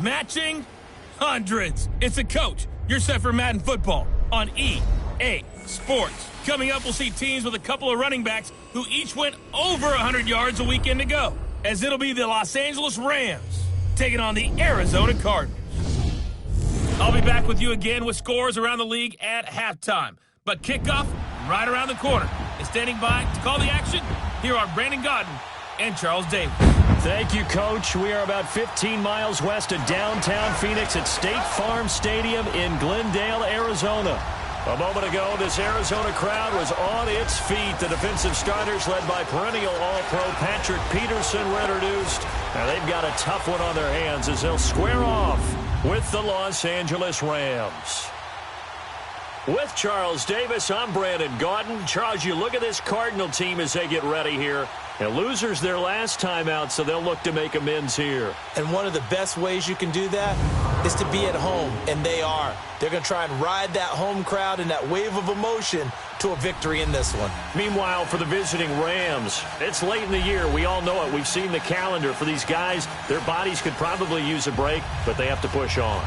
Matching hundreds. It's a coach. You're set for Madden football on EA Sports. Coming up, we'll see teams with a couple of running backs who each went over 100 yards a weekend ago, as it'll be the Los Angeles Rams taking on the Arizona Cardinals. I'll be back with you again with scores around the league at halftime. But kickoff right around the corner. And standing by to call the action, here are Brandon Godden and Charles Davis. Thank you, Coach. We are about 15 miles west of downtown Phoenix at State Farm Stadium in Glendale, Arizona. A moment ago, this Arizona crowd was on its feet. The defensive starters, led by perennial All-Pro Patrick Peterson, were introduced. Now they've got a tough one on their hands as they'll square off with the Los Angeles Rams. With Charles Davis, I'm Brandon Gaudin. Charles, you look at this Cardinal team as they get ready here. And losers their last time out, so they'll look to make amends here. And one of the best ways you can do that is to be at home, and they are. They're going to try and ride that home crowd and that wave of emotion to a victory in this one. Meanwhile, for the visiting Rams, it's late in the year. We all know it. We've seen the calendar. For these guys, their bodies could probably use a break, but they have to push on.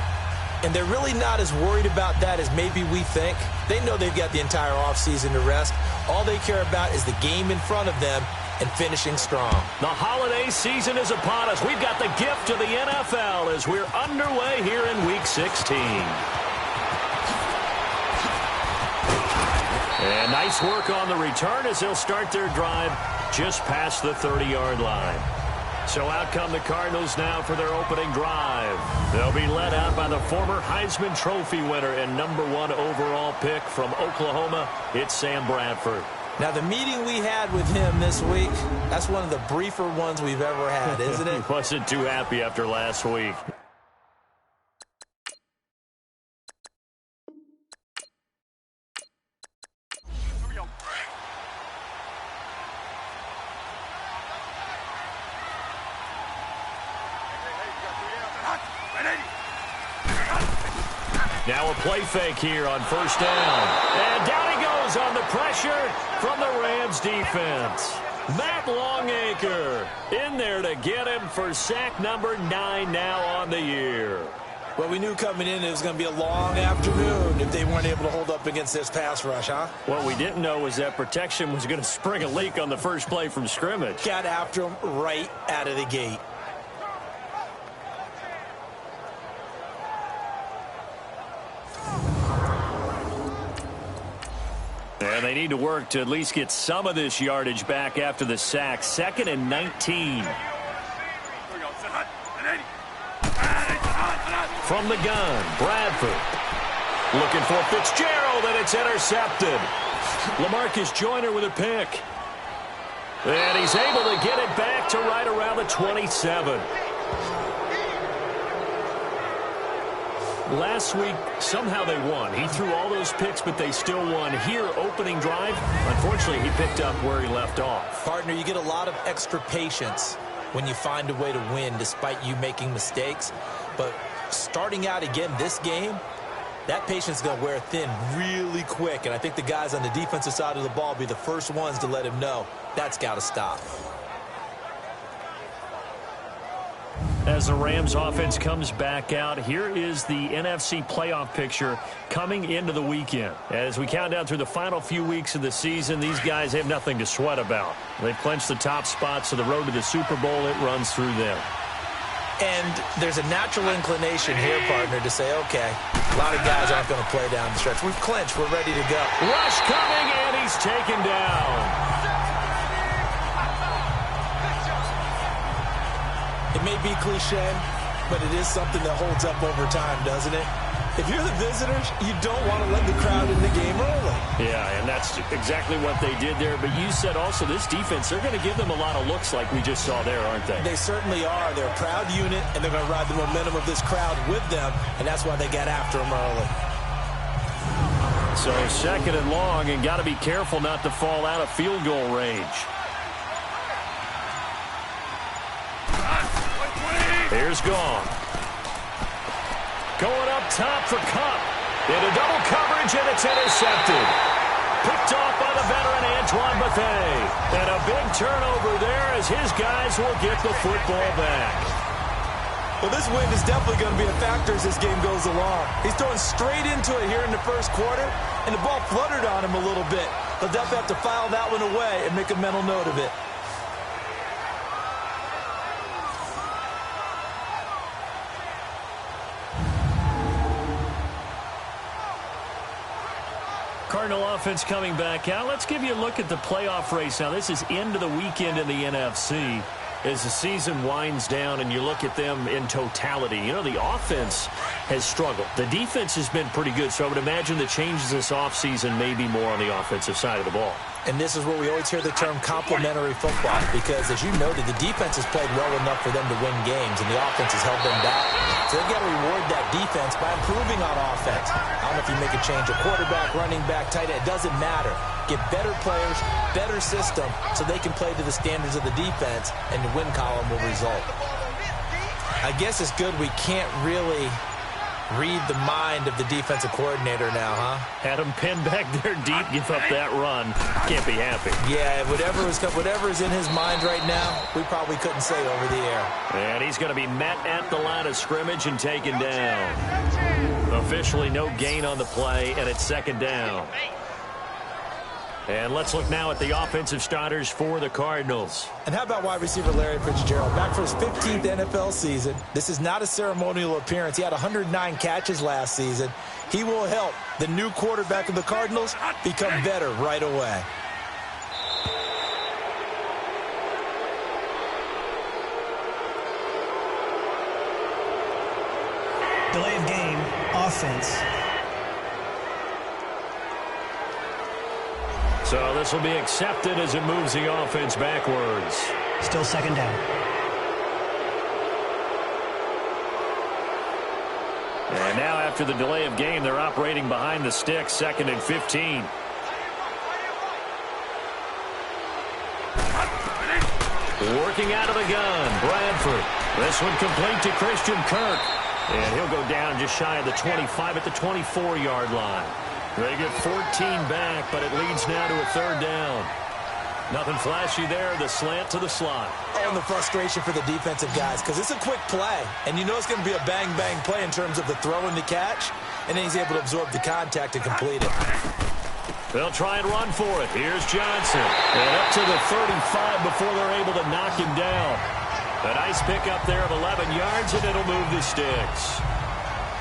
And they're really not as worried about that as maybe we think. They know they've got the entire offseason to rest. All they care about is the game in front of them and finishing strong. The holiday season is upon us. We've got the gift of the NFL as we're underway here in Week 16. And nice work on the return as they'll start their drive just past the 30-yard line. So out come the Cardinals now for their opening drive. They'll be led out by the former Heisman Trophy winner and #1 overall pick from Oklahoma. It's Sam Bradford. Now, the meeting we had with him this week, that's one of the briefer ones we've ever had, isn't it? He wasn't too happy after last week. Now a play fake here on first down. And down he goes on the pressure from the Rams defense. Matt Longacre in there to get him for sack number 9 now on the year. Well, we knew coming in it was going to be a long afternoon if they weren't able to hold up against this pass rush, huh? What we didn't know was that protection was going to spring a leak on the first play from scrimmage. Got after him right out of the gate. And they need to work to at least get some of this yardage back after the sack. 2nd and 19. From the gun, Bradford. Looking for Fitzgerald, and it's intercepted. LaMarcus Joyner with a pick. And he's able to get it back to right around the 27. Last week, somehow they won. He threw all those picks, but they still won. Here, opening drive, unfortunately, he picked up where he left off. Partner, you get a lot of extra patience when you find a way to win despite you making mistakes. But starting out again this game, that patience is going to wear thin really quick. And I think the guys on the defensive side of the ball will be the first ones to let him know that's got to stop. As the Rams offense comes back out, here is the NFC playoff picture coming into the weekend. As we count down through the final few weeks of the season, these guys have nothing to sweat about. They've clinched the top spot, so the road to the Super Bowl, it runs through them. And there's a natural inclination here, partner, to say, okay, a lot of guys aren't going to play down the stretch. We've clinched. We're ready to go. Rush coming, and he's taken down. It may be cliche, but it is something that holds up over time, doesn't it? If you're the visitors, you don't want to let the crowd in the game early. Yeah, and that's exactly what they did there. But you said also this defense, they're going to give them a lot of looks like we just saw there, aren't they? They certainly are. They're a proud unit, and they're going to ride the momentum of this crowd with them, and that's why they got after them early. So 2nd and long, and got to be careful not to fall out of field goal range. Here's Gone. Going up top for Kupp. Into double coverage, and it's intercepted. Picked off by the veteran Antoine Bethea. And a big turnover there as his guys will get the football back. Well, this wind is definitely going to be a factor as this game goes along. He's throwing straight into it here in the first quarter, and the ball fluttered on him a little bit. He'll definitely have to file that one away and make a mental note of it. Cardinal offense coming back out. Let's give you a look at the playoff race. Now, this is into the weekend in the NFC. As the season winds down and you look at them in totality, you know, the offense has struggled. The defense has been pretty good, so I would imagine the changes this offseason may be more on the offensive side of the ball. And this is where we always hear the term complementary football, because, as you noted, the defense has played well enough for them to win games, and the offense has held them back. So they've got to reward that defense by improving on offense. I don't know if you make a change, a quarterback, running back, tight end, it doesn't matter. Get better players, better system, so they can play to the standards of the defense, and the win column will result. I guess it's good we can't really read the mind of the defensive coordinator now, huh? Had him pinned back there deep, give up that run. Can't be happy. Yeah, whatever is in his mind right now, we probably couldn't say over the air. And he's going to be met at the line of scrimmage and taken down. Officially no gain on the play, and it's second down. And let's look now at the offensive starters for the Cardinals. And how about wide receiver Larry Fitzgerald? Back for his 15th NFL season. This is not a ceremonial appearance. He had 109 catches last season. He will help the new quarterback of the Cardinals become better right away. Delay of game, offense. So this will be accepted as it moves the offense backwards. Still second down. And now after the delay of game, they're operating behind the sticks, 2nd and 15. Working out of the gun, Bradford. This one complete to Christian Kirk. And he'll go down just shy of the 25 at the 24-yard line. They get 14 back, but it leads now to a third down. Nothing flashy there, the slant to the slot. Oh, and the frustration for the defensive guys, because it's a quick play, and you know it's going to be a bang-bang play in terms of the throw and the catch, and then he's able to absorb the contact and complete it. They'll try and run for it. Here's Johnson. And up to the 35 before they're able to knock him down. A nice pickup there of 11 yards, and it'll move the sticks.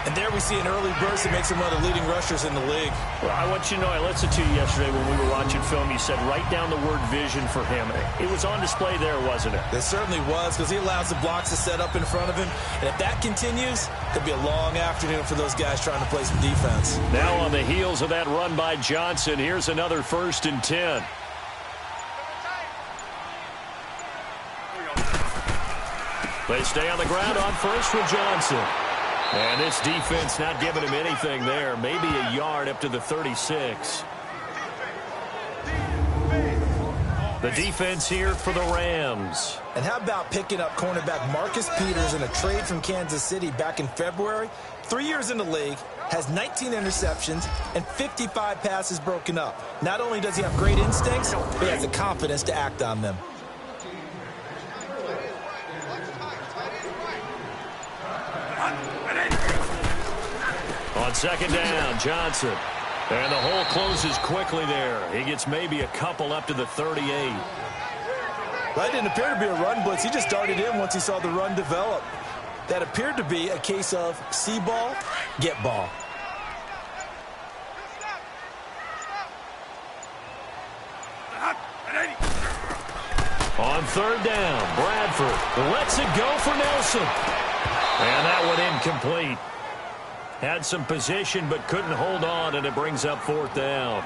And there we see an early burst that makes him one of the leading rushers in the league. Well, I want you to know, I listened to you yesterday when we were watching film. You said write down the word vision for him. It was on display there, wasn't it? It certainly was, because he allows the blocks to set up in front of him. And if that continues, it'll be a long afternoon for those guys trying to play some defense. Now on the heels of that run by Johnson, here's another 1st and 10. They stay on the ground on first with Johnson. And this defense not giving him anything there. Maybe a yard up to the 36. The defense here for the Rams. And how about picking up cornerback Marcus Peters in a trade from Kansas City back in February? 3 years in the league, has 19 interceptions, and 55 passes broken up. Not only does he have great instincts, but he has the confidence to act on them. On second down, Johnson. And the hole closes quickly there. He gets maybe a couple up to the 38. That didn't appear to be a run blitz. He just darted in once he saw the run develop. That appeared to be a case of see ball, get ball. On third down, Bradford lets it go for Nelson. And that one incomplete. Had some position but couldn't hold on, and it brings up 4th down.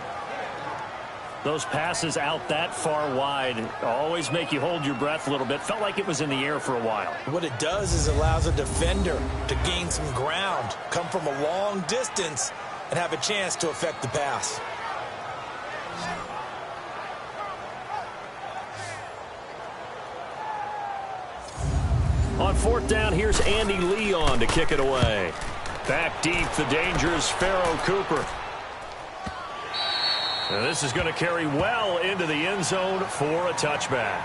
Those passes out that far wide always make you hold your breath a little bit. Felt like it was in the air for a while. What it does is allows a defender to gain some ground, come from a long distance, and have a chance to affect the pass. On 4th down, here's Andy Leon to kick it away. Back deep, the dangerous Pharaoh Cooper. And this is going to carry well into the end zone for a touchback.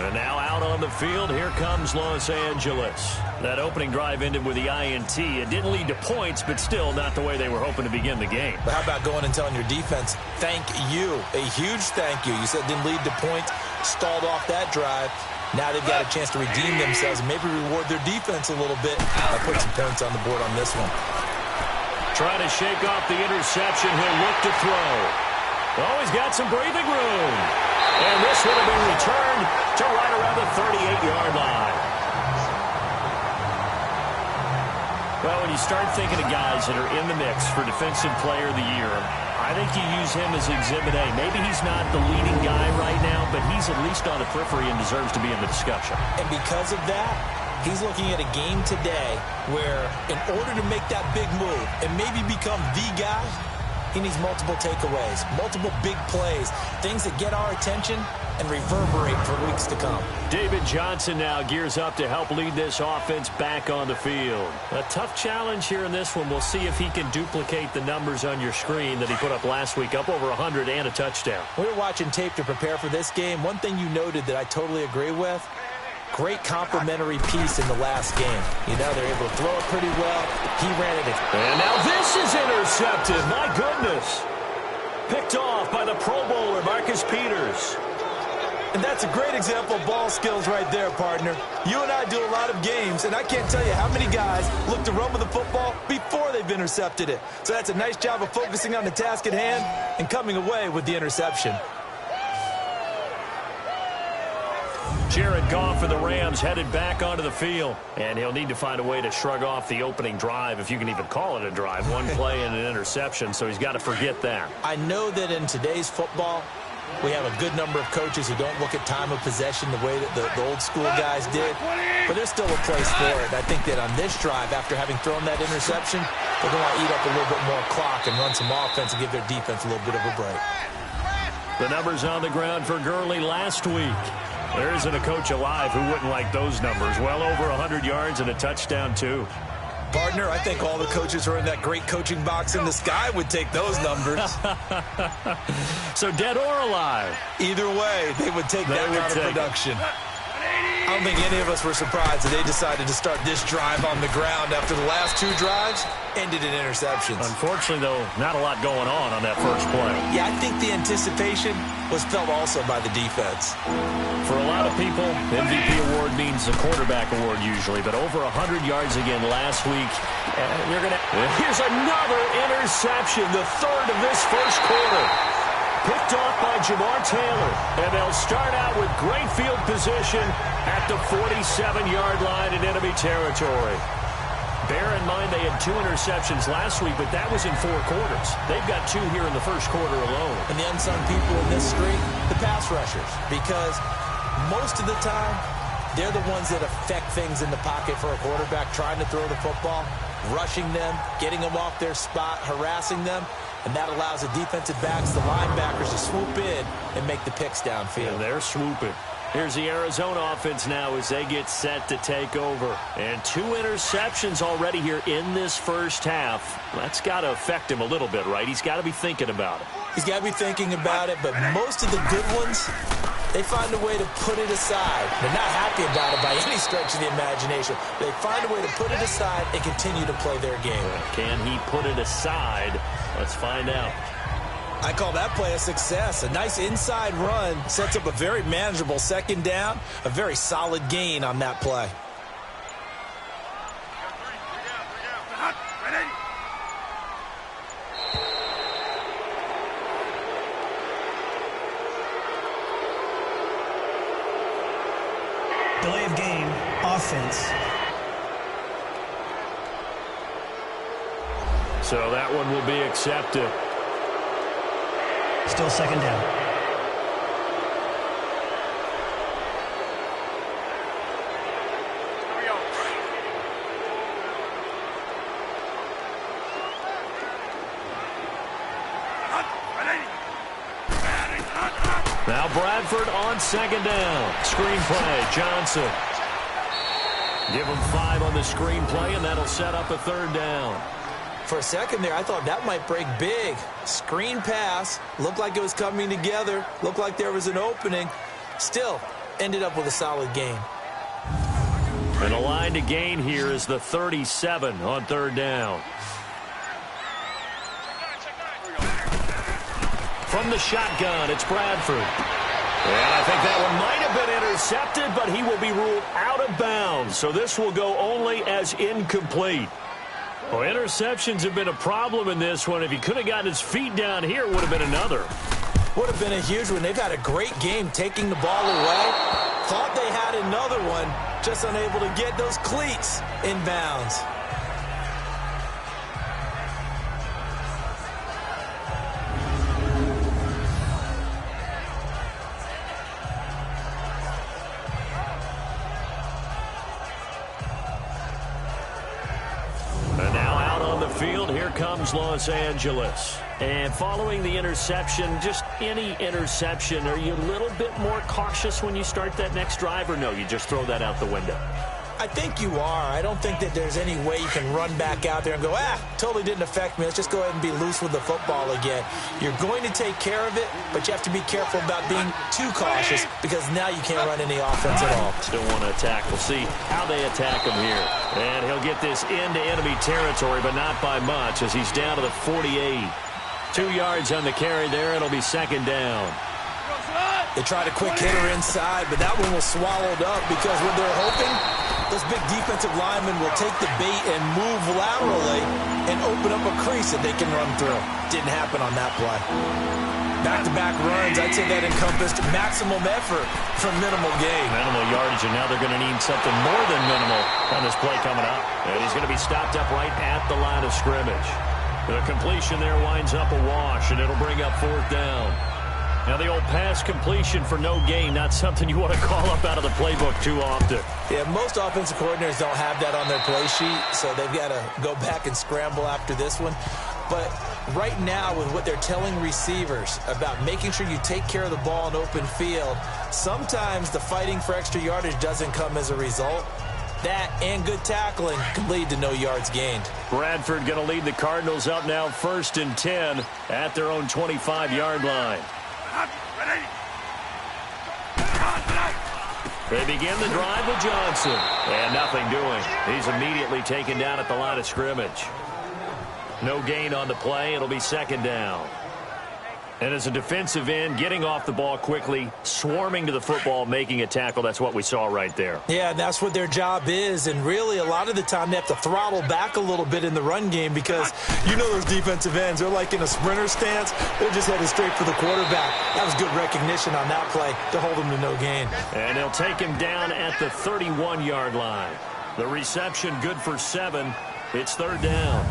And now out on the field, here comes Los Angeles. That opening drive ended with the INT. It didn't lead to points, but still not the way they were hoping to begin the game. But how about going and telling your defense, thank you, a huge thank you. You said it didn't lead to points, stalled off that drive. Now they've got a chance to redeem themselves and maybe reward their defense a little bit by putting some points on the board on this one. Trying to shake off the interception. He'll look to throw. Oh, he's got some breathing room. And this would have been returned to right around the 38-yard line. Well, when you start thinking of guys that are in the mix for Defensive Player of the Year, I think you use him as Exhibit A. Maybe he's not the leading guy right now, but he's at least on the periphery and deserves to be in the discussion. And because of that, he's looking at a game today where in order to make that big move and maybe become the guy, he needs multiple takeaways, multiple big plays, things that get our attention and reverberate for weeks to come. David Johnson now gears up to help lead this offense back on the field. A tough challenge here in this one. We'll see if he can duplicate the numbers on your screen that he put up last week, up over 100 and a touchdown. We were watching tape to prepare for this game. One thing you noted that I totally agree with, great complimentary piece in the last game. You know, they're able to throw it pretty well. He ran it. And now this is intercepted. My goodness. Picked off by the Pro Bowler, Marcus Peters. And that's a great example of ball skills right there, partner. You and I do a lot of games, and I can't tell you how many guys look to run with the football before they've intercepted it. So that's a nice job of focusing on the task at hand and coming away with the interception. Jared Goff for the Rams headed back onto the field. And he'll need to find a way to shrug off the opening drive, if you can even call it a drive. One play and an interception, so he's got to forget that. I know that in today's football, we have a good number of coaches who don't look at time of possession the way that the old school guys did. But there's still a place for it. I think that on this drive, after having thrown that interception, they're going to eat up a little bit more clock and run some offense and give their defense a little bit of a break. The numbers on the ground for Gurley last week. There isn't a coach alive who wouldn't like those numbers. Well over 100 yards and a touchdown, too. Partner, I think all the coaches who are in that great coaching box in the sky would take those numbers. So dead or alive? Either way, they would take that kind of production. I don't think any of us were surprised that they decided to start this drive on the ground after the last two drives ended in interceptions. Unfortunately, though, not a lot going on that first play. Yeah, I think the anticipation was felt also by the defense. For a lot of people, MVP award means the quarterback award usually, but over 100 yards again last week. Here's another interception, the third of this first quarter. Picked off by Jamar Taylor, and they'll start out with great field position at the 47-yard line in enemy territory. Bear in mind they had 2 interceptions last week, but that was in 4 quarters. They've got 2 here in the first quarter alone. And the unsung people in this streak, the pass rushers, because most of the time, they're the ones that affect things in the pocket for a quarterback, trying to throw the football, rushing them, getting them off their spot, harassing them. And that allows the defensive backs, the linebackers, to swoop in and make the picks downfield. And they're swooping. Here's the Arizona offense now as they get set to take over. And 2 interceptions already here in this first half. That's got to affect him a little bit, right? He's got to be thinking about it. He's got to be thinking about it, but most of the good ones, they find a way to put it aside. They're not happy about it by any stretch of the imagination. They find a way to put it aside and continue to play their game. Can he put it aside? Let's find out. I call that play a success. A nice inside run sets up a very manageable second down, a very solid gain on that play. Delay of game, offense. So that one will be accepted. Still second down. Now Bradford on second down. Screen play, Johnson. Give him 5 on the screen play, and that'll set up a third down. For a second there, I thought that might break big. Screen pass. Looked like it was coming together. Looked like there was an opening. Still, ended up with a solid gain. And the line to gain here is the 37 on third down. From the shotgun, it's Bradford. And I think that one might have been intercepted, but he will be ruled out of bounds. So this will go only as incomplete. Well, interceptions have been a problem in this one. If he could have gotten his feet down here, it would have been another. Would have been a huge one. They've had a great game taking the ball away. Thought they had another one, just unable to get those cleats in bounds. And now out on the field, here comes Los Angeles. And following the interception, just any interception, are you a little bit more cautious when you start that next drive, or no, you just throw that out the window? I think you are. I don't think that there's any way you can run back out there and go, totally didn't affect me. Let's just go ahead and be loose with the football again. You're going to take care of it, but you have to be careful about being too cautious because now you can't run any offense at all. Still want to attack. We'll see how they attack him here. And he'll get this into enemy territory, but not by much as he's down to the 48. 2 yards on the carry there. It'll be second down. They tried a quick hitter inside, but that one was swallowed up because what they're hoping, those big defensive linemen will take the bait and move laterally and open up a crease that they can run through. Didn't happen on that play. Back-to-back runs, I'd say that encompassed maximum effort for minimal gain. Minimal yardage, and now they're going to need something more than minimal on this play coming up. And he's going to be stopped up right at the line of scrimmage. The completion there winds up a wash, and it'll bring up fourth down. Now, the old pass completion for no gain, not something you want to call up out of the playbook too often. Yeah, most offensive coordinators don't have that on their play sheet, so they've got to go back and scramble after this one. But right now, with what they're telling receivers about making sure you take care of the ball in open field, sometimes the fighting for extra yardage doesn't come as a result. That and good tackling can lead to no yards gained. Bradford going to lead the Cardinals up now 1st and 10 at their own 25-yard line. They begin the drive with Johnson. And nothing doing. He's immediately taken down at the line of scrimmage. No gain on the play. It'll be second down. And as a defensive end, getting off the ball quickly, swarming to the football, making a tackle, that's what we saw right there. Yeah, that's what their job is. And really, a lot of the time, they have to throttle back a little bit in the run game because you know those defensive ends, they're like in a sprinter stance. They're just headed straight for the quarterback. That was good recognition on that play to hold him to no gain. And they'll take him down at the 31-yard line. The reception good for 7. It's third down.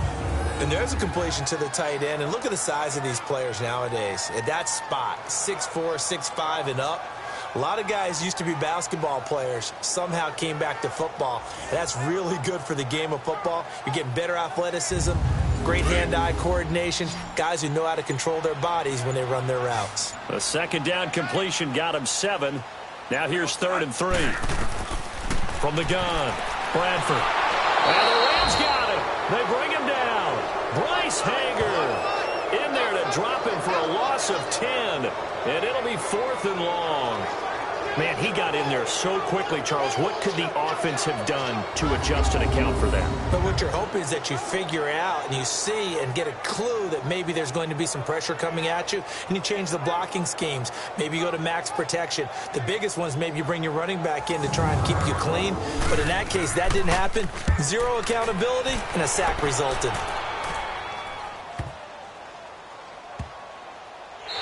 And there's a completion to the tight end. And look at the size of these players nowadays. At that spot, 6'4", 6'5", and up. A lot of guys used to be basketball players, somehow came back to football. That's really good for the game of football. You're getting better athleticism, great hand-eye coordination, guys who know how to control their bodies when they run their routes. A second down completion got him 7. Now here's 3rd and 3. From the gun, Bradford. And the Rams got him. They bring him down. Bryce Hager in there to drop him for a loss of 10. And it'll be 4th and long. Man, he got in there so quickly, Charles. What could the offense have done to adjust and account for that? But what you're hoping is that you figure out and you see and get a clue that maybe there's going to be some pressure coming at you, and you change the blocking schemes. Maybe you go to max protection. The biggest one is maybe you bring your running back in to try and keep you clean. But in that case, that didn't happen. 0 accountability, and a sack resulted.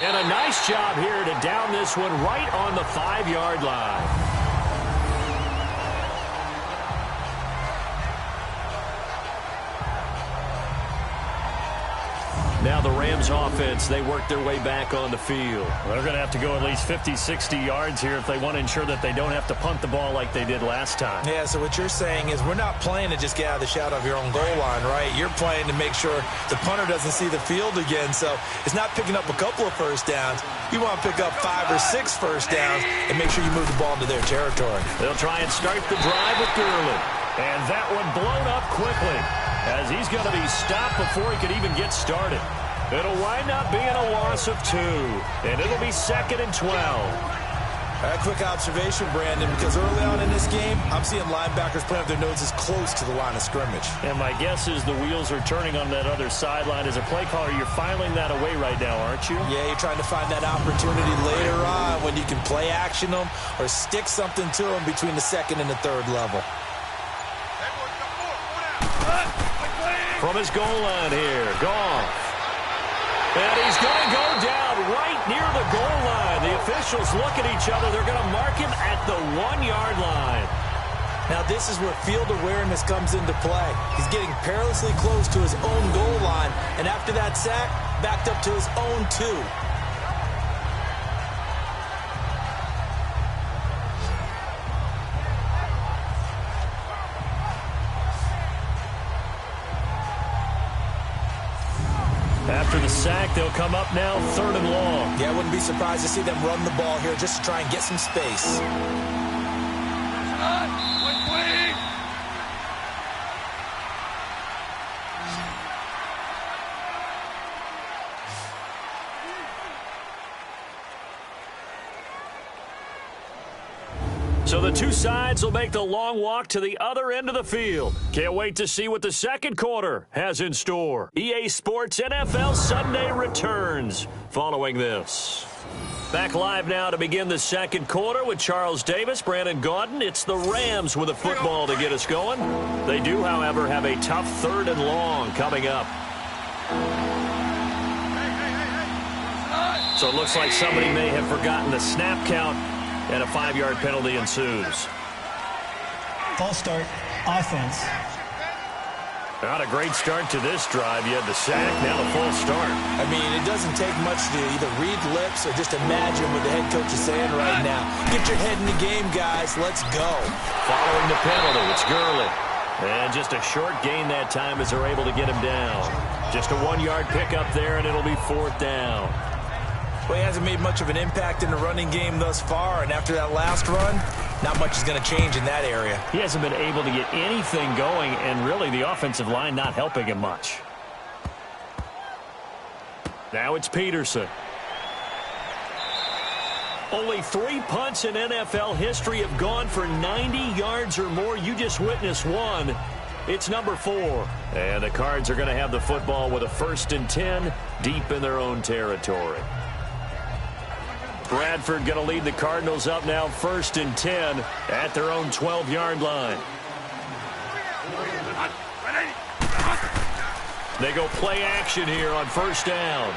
And a nice job here to down this one right on the 5-yard line. Now the Rams offense, they work their way back on the field. They're going to have to go at least 50, 60 yards here if they want to ensure that they don't have to punt the ball like they did last time. Yeah, so what you're saying is we're not playing to just get out of the shadow of your own goal line, right? You're playing to make sure the punter doesn't see the field again. So it's not picking up a couple of first downs. You want to pick up 5 or 6 first downs and make sure you move the ball into their territory. They'll try and start the drive with Gurley. And that one blown up quickly as he's going to be stopped before he could even get started. It'll wind up being a loss of 2, and it'll be 2nd and 12. A quick observation, Brandon, because early on in this game, I'm seeing linebackers playing with their noses close to the line of scrimmage. And my guess is the wheels are turning on that other sideline. As a play caller, you're filing that away right now, aren't you? Yeah, you're trying to find that opportunity later on when you can play action them or stick something to them between the second and the third level. From his goal line here, Goff. And he's going to go down right near the goal line. The officials look at each other. They're going to mark him at the 1-yard line. Now, this is where field awareness comes into play. He's getting perilously close to his own goal line, and after that sack, backed up to his own 2. After the sack, they'll come up now 3rd and long. Yeah, I wouldn't be surprised to see them run the ball here just to try and get some space. So the two sides will make the long walk to the other end of the field. Can't wait to see what the second quarter has in store. EA Sports NFL Sunday returns following this. Back live now to begin the second quarter with Charles Davis, Brandon Gaudin. It's the Rams with a football to get us going. They do, however, have a tough 3rd and long coming up. So it looks like somebody may have forgotten the snap count, and a 5-yard penalty ensues. False start, offense. Not a great start to this drive. You had the sack, now the false start. I mean, it doesn't take much to either read lips or just imagine what the head coach is saying right now. Get your head in the game, guys. Let's go. Following the penalty, it's Gurley. And just a short gain that time as they're able to get him down. Just a 1-yard pickup there, and it'll be 4th down. Well, he hasn't made much of an impact in the running game thus far, and after that last run, not much is going to change in that area. He hasn't been able to get anything going, and really the offensive line not helping him much. Now it's Peterson. Only 3 punts in NFL history have gone for 90 yards or more. You just witnessed one. It's number 4. And the Cards are going to have the football with a 1st and 10 deep in their own territory. Bradford going to lead the Cardinals up now 1st and 10 at their own 12-yard line. They go play action here on 1st down.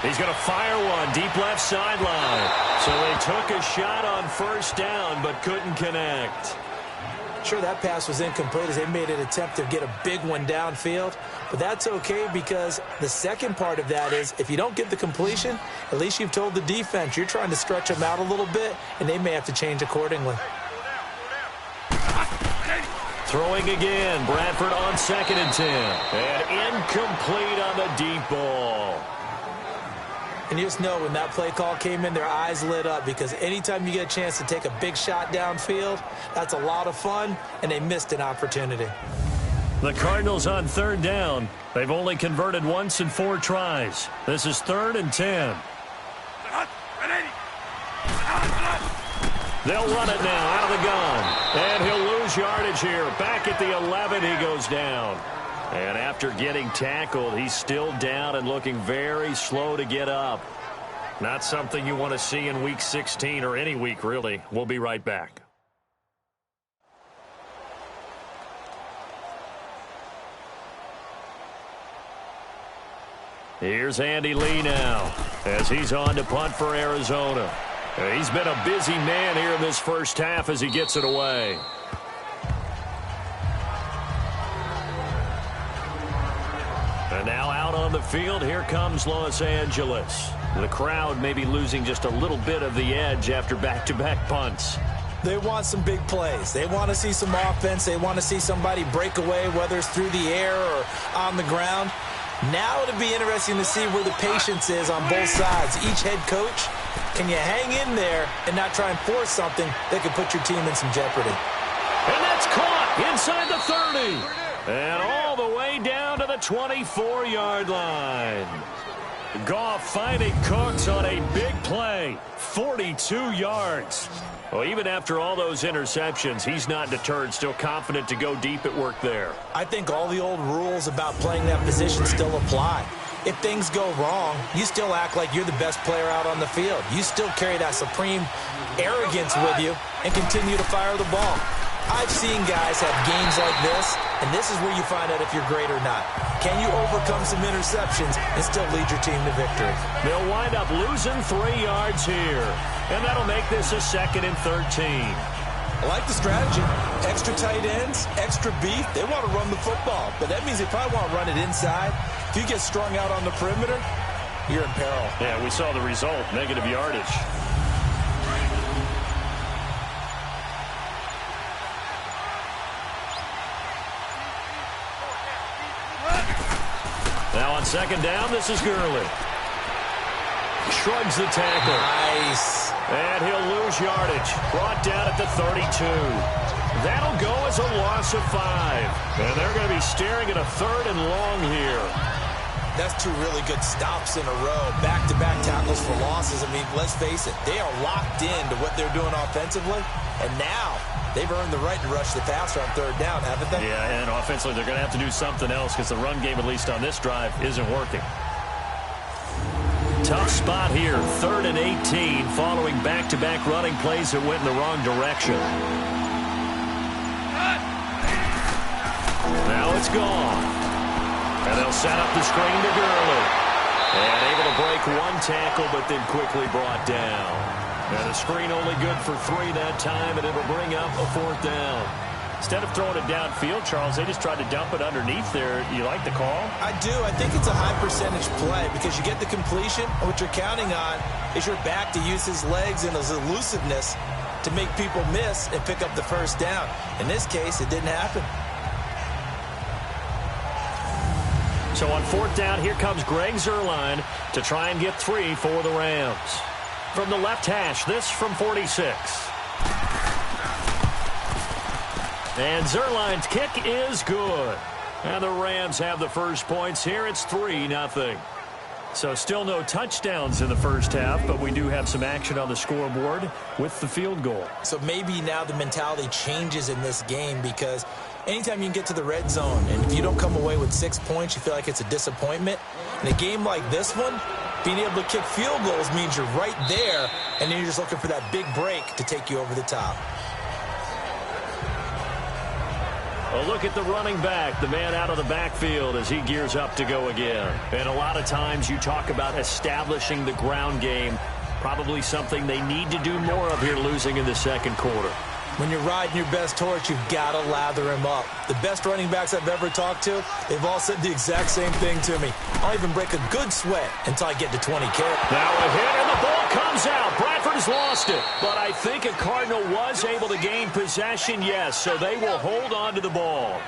He's going to fire one deep left sideline. So they took a shot on 1st down but couldn't connect. Sure, that pass was incomplete as they made an attempt to get a big one downfield. But that's okay because the second part of that is if you don't get the completion, at least you've told the defense you're trying to stretch them out a little bit, and they may have to change accordingly. Throwing again, Bradford on 2nd and 10. And incomplete on the deep ball. And you just know when that play call came in, their eyes lit up because anytime you get a chance to take a big shot downfield, that's a lot of fun, and they missed an opportunity. The Cardinals on 3rd down. They've only converted once in 4 tries. This is 3rd and 10. They'll run it now out of the gun. And he'll lose yardage here. Back at the 11, he goes down. And after getting tackled, he's still down and looking very slow to get up. Not something you want to see in Week 16 or any week, really. We'll be right back. Here's Andy Lee now as he's on to punt for Arizona. He's been a busy man here in this first half as he gets it away. And now out on the field, here comes Los Angeles. The crowd may be losing just a little bit of the edge after back-to-back punts. They want some big plays. They want to see some offense. They want to see somebody break away, whether it's through the air or on the ground. Now it'll be interesting to see where the patience is on both sides. Each head coach, can you hang in there and not try and force something that could put your team in some jeopardy? And that's caught inside the 30. And all the way down to the 24-yard line. Goff finding Cooks on a big play. 42 yards. Well, even after all those interceptions, he's not deterred, still confident to go deep at work there. I think all the old rules about playing that position still apply. If things go wrong, you still act like you're the best player out on the field. You still carry that supreme arrogance with you and continue to fire the ball. I've seen guys have games like this, and this is where you find out if you're great or not. Can you overcome some interceptions and still lead your team to victory? They'll wind up losing 3 yards here, and that'll make this a 2nd and 13. I like the strategy. Extra tight ends, extra beef. They want to run the football, but that means they probably want to run it inside. If you get strung out on the perimeter, you're in peril. Yeah, we saw the result, negative yardage. Now on 2nd down, this is Gurley. Shrugs the tackle. Nice. And he'll lose yardage. Brought down at the 32. That'll go as a loss of 5. And they're going to be staring at a 3rd and long here. That's 2 really good stops in a row. Back-to-back tackles for losses. I mean, let's face it, they are locked into what they're doing offensively. And now they've earned the right to rush the passer on 3rd down, haven't they? Yeah, and offensively they're going to have to do something else because the run game, at least on this drive, isn't working. Tough spot here, 3rd and 18, following back-to-back running plays that went in the wrong direction. Now it's gone. And they'll set up the screen to Gurley. And able to break 1 tackle, but then quickly brought down. And the screen only good for 3 that time, and it'll bring up a 4th down. Instead of throwing it downfield, Charles, they just tried to dump it underneath there. You like the call? I do. I think it's a high-percentage play because you get the completion, and what you're counting on is your back to use his legs and his elusiveness to make people miss and pick up the 1st down. In this case, it didn't happen. So on 4th down, here comes Greg Zuerlein to try and get 3 for the Rams. From the left hash, this from 46. And Zuerlein's kick is good. And the Rams have the first points here. It's 3-0. So still no touchdowns in the first half, but we do have some action on the scoreboard with the field goal. So maybe now the mentality changes in this game because anytime you can get to the red zone, and if you don't come away with 6 points, you feel like it's a disappointment. In a game like this one, being able to kick field goals means you're right there, and then you're just looking for that big break to take you over the top. A look at the running back, the man out of the backfield as he gears up to go again. And a lot of times you talk about establishing the ground game, probably something they need to do more of here losing in the 2nd quarter. When you're riding your best horse, you've got to lather him up. The best running backs I've ever talked to, they've all said the exact same thing to me. I'll even break a good sweat until I get to 20 carries. Now a hit, and the ball comes out. Bradford has lost it. But I think a Cardinal was able to gain possession, yes, so they will hold on to the ball.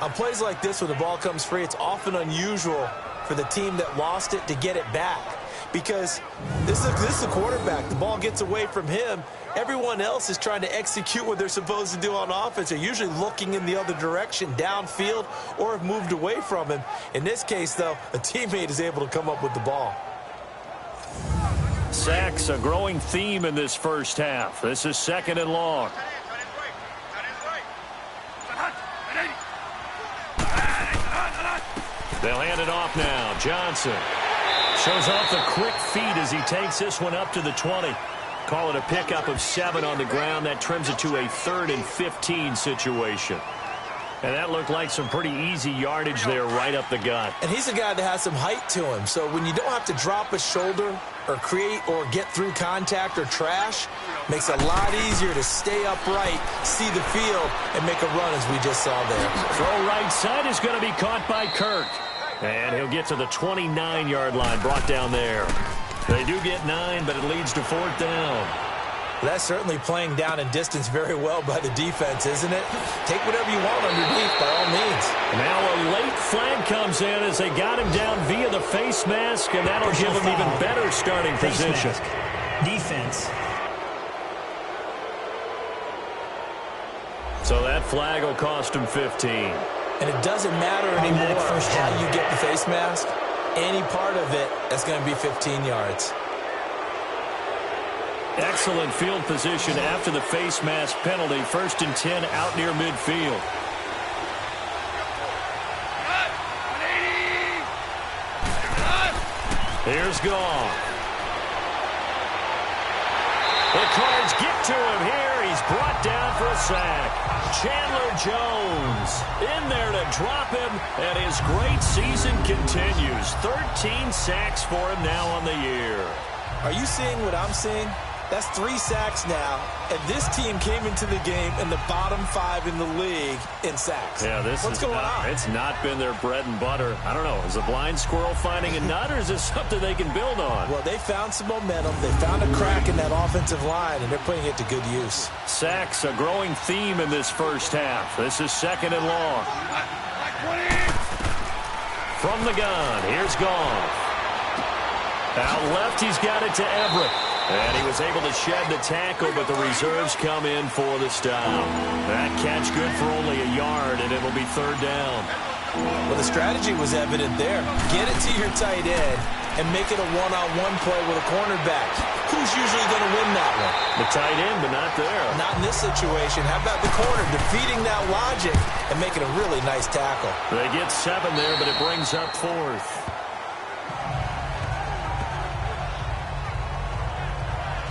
On plays like this, when the ball comes free, it's often unusual for the team that lost it to get it back. Because this is the quarterback. The ball gets away from him. Everyone else is trying to execute what they're supposed to do on offense. They're usually looking in the other direction, downfield, or have moved away from him. In this case, though, a teammate is able to come up with the ball. Sacks, a growing theme in this first half. This is 2nd and long. They'll hand it off now. Johnson shows off the quick feet as he takes this one up to the 20. Call it a pickup of 7 on the ground. That trims it to a 3rd and 15 situation. And that looked like some pretty easy yardage there right up the gut. And he's a guy that has some height to him. So when you don't have to drop a shoulder or create or get through contact or trash, makes it a lot easier to stay upright, see the field, and make a run as we just saw there. Throw right side is going to be caught by Kirk. And he'll get to the 29-yard line, brought down there. They do get 9, but it leads to 4th down. That's certainly playing down in distance very well by the defense, isn't it? Take whatever you want underneath, by all means. Now a late flag comes in as they got him down via the face mask, and that'll give him even better starting position. Defense. So that flag will cost him 15. And it doesn't matter anymore how you get the face mask. any part of it, that's going to be 15 yards. Excellent field position after the face mask penalty. 1st and 10 out near midfield. Here's Goff. The Cards get to him here. He's brought down for a sack. Chandler Jones in there to drop him, and his great season continues. 13 sacks for him now on the year. Are you seeing what I'm seeing? That's 3 sacks now, and this team came into the game in the bottom 5 in the league in sacks. Yeah, what's going on? It's not been their bread and butter. I don't know. Is a blind squirrel finding a nut, or is this something they can build on? Well, they found some momentum. They found a crack in that offensive line, and they're putting it to good use. Sacks, a growing theme in this first half. This is 2nd and long. From the gun, here's Goff. Out left, he's got it to Everett. And he was able to shed the tackle, but the reserves come in for the stop. That catch good for only a yard, and it'll be 3rd down. Well, the strategy was evident there. Get it to your tight end and make it a one-on-one play with a cornerback. Who's usually going to win that one? The tight end, but not there. Not in this situation. How about the corner defeating that logic and making a really nice tackle? They get 7 there, but it brings up 4th.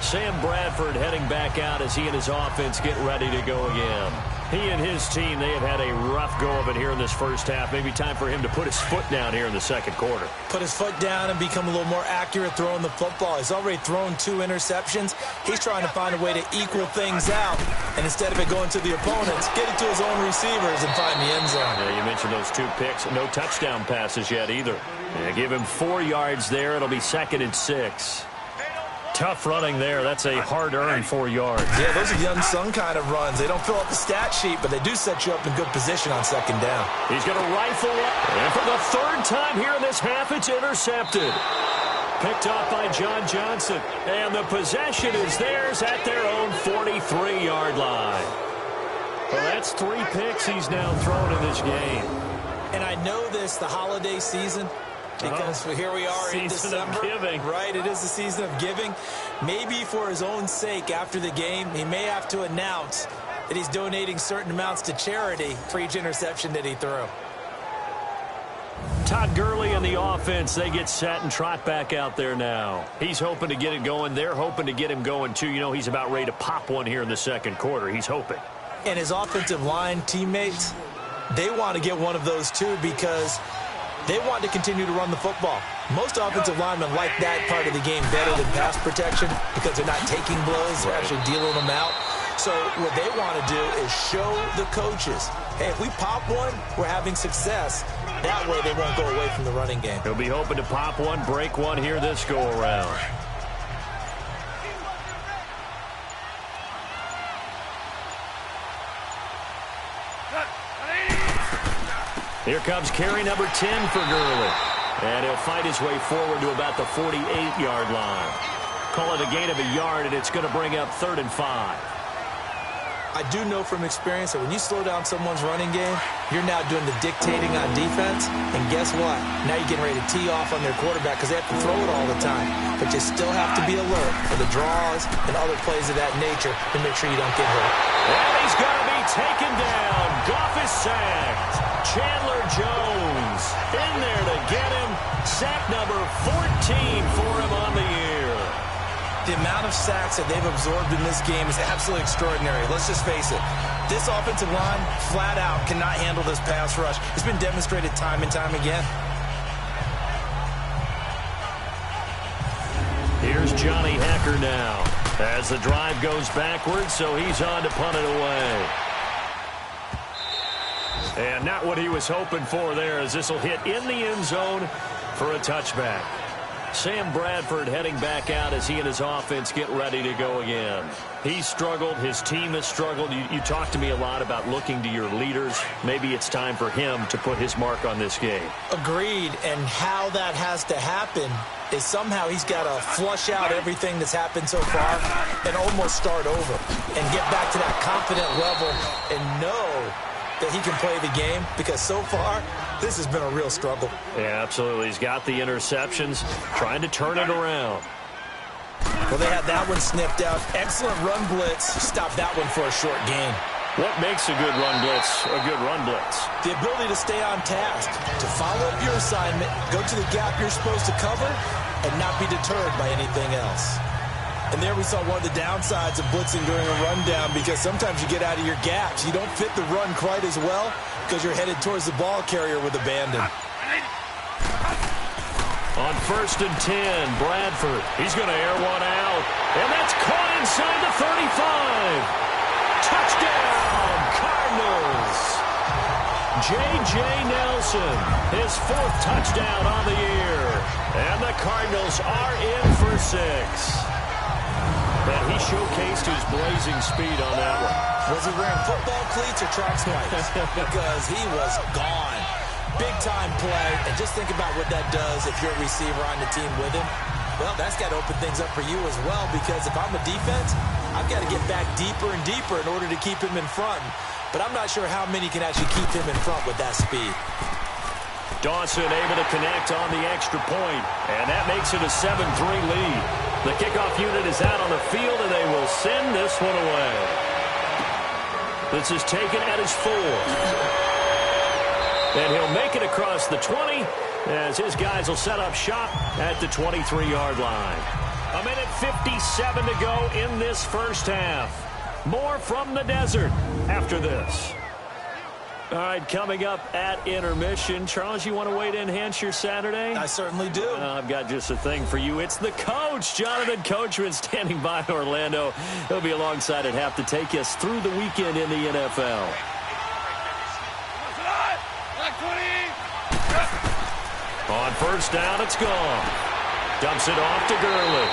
Sam Bradford heading back out as he and his offense get ready to go again. He and his team, they have had a rough go of it here in this first half. Maybe time for him to put his foot down here in the 2nd quarter. Put his foot down and become a little more accurate throwing the football. He's already thrown 2 interceptions. He's trying to find a way to equal things out. And instead of it going to the opponents, get it to his own receivers and find the end zone. Yeah, you mentioned those 2 picks. No touchdown passes yet either. Yeah, give him 4 yards there. It'll be 2nd and 6. Tough running there. That's a hard-earned 4 yards. Yeah, those are the unsung kind of runs. They don't fill up the stat sheet, but they do set you up in good position on 2nd down. He's going to rifle up. And for the 3rd time here in this half, it's intercepted. Picked off by John Johnson. And the possession is theirs at their own 43-yard line. Well, that's 3 picks he's now thrown in this game. And I know this, the holiday season, because here we are in December, right? It is the season of giving. Maybe for his own sake, after the game, he may have to announce that he's donating certain amounts to charity for each interception that he threw. Todd Gurley and the offense, they get set and trot back out there now. He's hoping to get it going. They're hoping to get him going, too. You know, he's about ready to pop one here in the 2nd quarter. He's hoping. And his offensive line teammates, they want to get one of those, too, because they want to continue to run the football. Most offensive linemen like that part of the game better than pass protection because they're not taking blows. They're actually dealing them out. So what they want to do is show the coaches, hey, if we pop one, we're having success. That way they won't go away from the running game. He'll be hoping to pop one, break one here this go-around. Here comes carry number 10 for Gurley. And he'll fight his way forward to about the 48-yard line. Call it a gain of a yard, and it's going to bring up 3rd and 5. I do know from experience that when you slow down someone's running game, you're now doing the dictating on defense. And guess what? Now you're getting ready to tee off on their quarterback because they have to throw it all the time. But you still have to be alert for the draws and other plays of that nature to make sure you don't get hurt. And he's going to be taken down. Goff is sacked. Chandler Jones in there to get him. Sack number 14 for him on the year. The amount of sacks that they've absorbed in this game is absolutely extraordinary. Let's just face it. This offensive line, flat out, cannot handle this pass rush. It's been demonstrated time and time again. Here's Johnny Hacker now as the drive goes backwards, so he's on to punt it away. And not what he was hoping for there, as this will hit in the end zone for a touchback. Sam Bradford heading back out as he and his offense get ready to go again. He's struggled. His team has struggled. You talk to me a lot about looking to your leaders. Maybe it's time for him to put his mark on this game. Agreed. And how that has to happen is somehow he's got to flush out everything that's happened so far and almost start over and get back to that confident level and know that he can play the game, because so far, this has been a real struggle. Yeah, absolutely. He's got the interceptions, trying to turn it around. Well, they had that one sniffed out. Excellent run blitz. Stopped that one for a short gain. What makes a good run blitz a good run blitz? The ability to stay on task, to follow up your assignment, go to the gap you're supposed to cover, and not be deterred by anything else. And there we saw one of the downsides of blitzing during a rundown, because sometimes you get out of your gaps. You don't fit the run quite as well because you're headed towards the ball carrier with abandon. On 1st and 10, Bradford. He's going to air one out. And that's caught inside the 35. Touchdown, Cardinals. J.J. Nelson, his 4th touchdown on the year. And the Cardinals are in for 6. And he showcased his blazing speed on that one. Was he wearing football cleats or track spikes? Because he was gone. Big-time play, and just think about what that does if you're a receiver on the team with him. Well, that's got to open things up for you as well, because if I'm a defense, I've got to get back deeper and deeper in order to keep him in front. But I'm not sure how many can actually keep him in front with that speed. Dawson able to connect on the extra point, and that makes it a 7-3 lead. The kickoff unit is out on the field, and they will send this one away. This is taken at his 4th. And he'll make it across the 20 as his guys will set up shop at the 23-yard line. 1:57 to go in this first half. More from the desert after this. All right, coming up at intermission. Charles, you want to wait to enhance your Saturday? I certainly do. I've got just a thing for you. It's the coach, Jonathan Coachman, standing by in Orlando. He'll be alongside at half to take us through the weekend in the NFL. On 1st down, it's gone. Dumps it off to Gurley.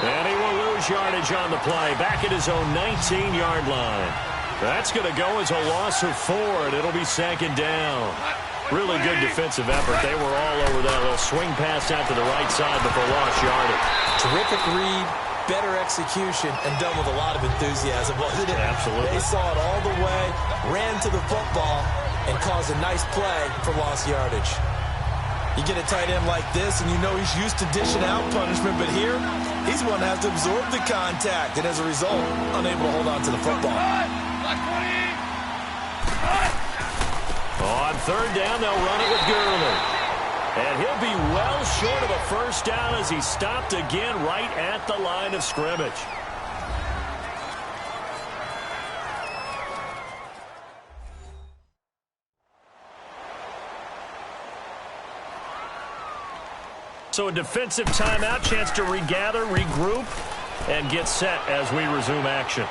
And he will lose yardage on the play. Back at his own 19-yard line. That's going to go as a loss of 4, and it'll be 2nd down. Really good defensive effort. They were all over that little swing pass out to the right side before lost yardage. Terrific read, better execution, and done with a lot of enthusiasm, wasn't it? Absolutely. They saw it all the way, ran to the football, and caused a nice play for lost yardage. You get a tight end like this, and you know he's used to dishing out punishment, but here, he's one that has to absorb the contact, and as a result, unable to hold on to the football. On 3rd down, they'll run it with Gurley. And he'll be well short of a 1st down as he stopped again right at the line of scrimmage. So a defensive timeout, chance to regather, regroup, and get set as we resume action.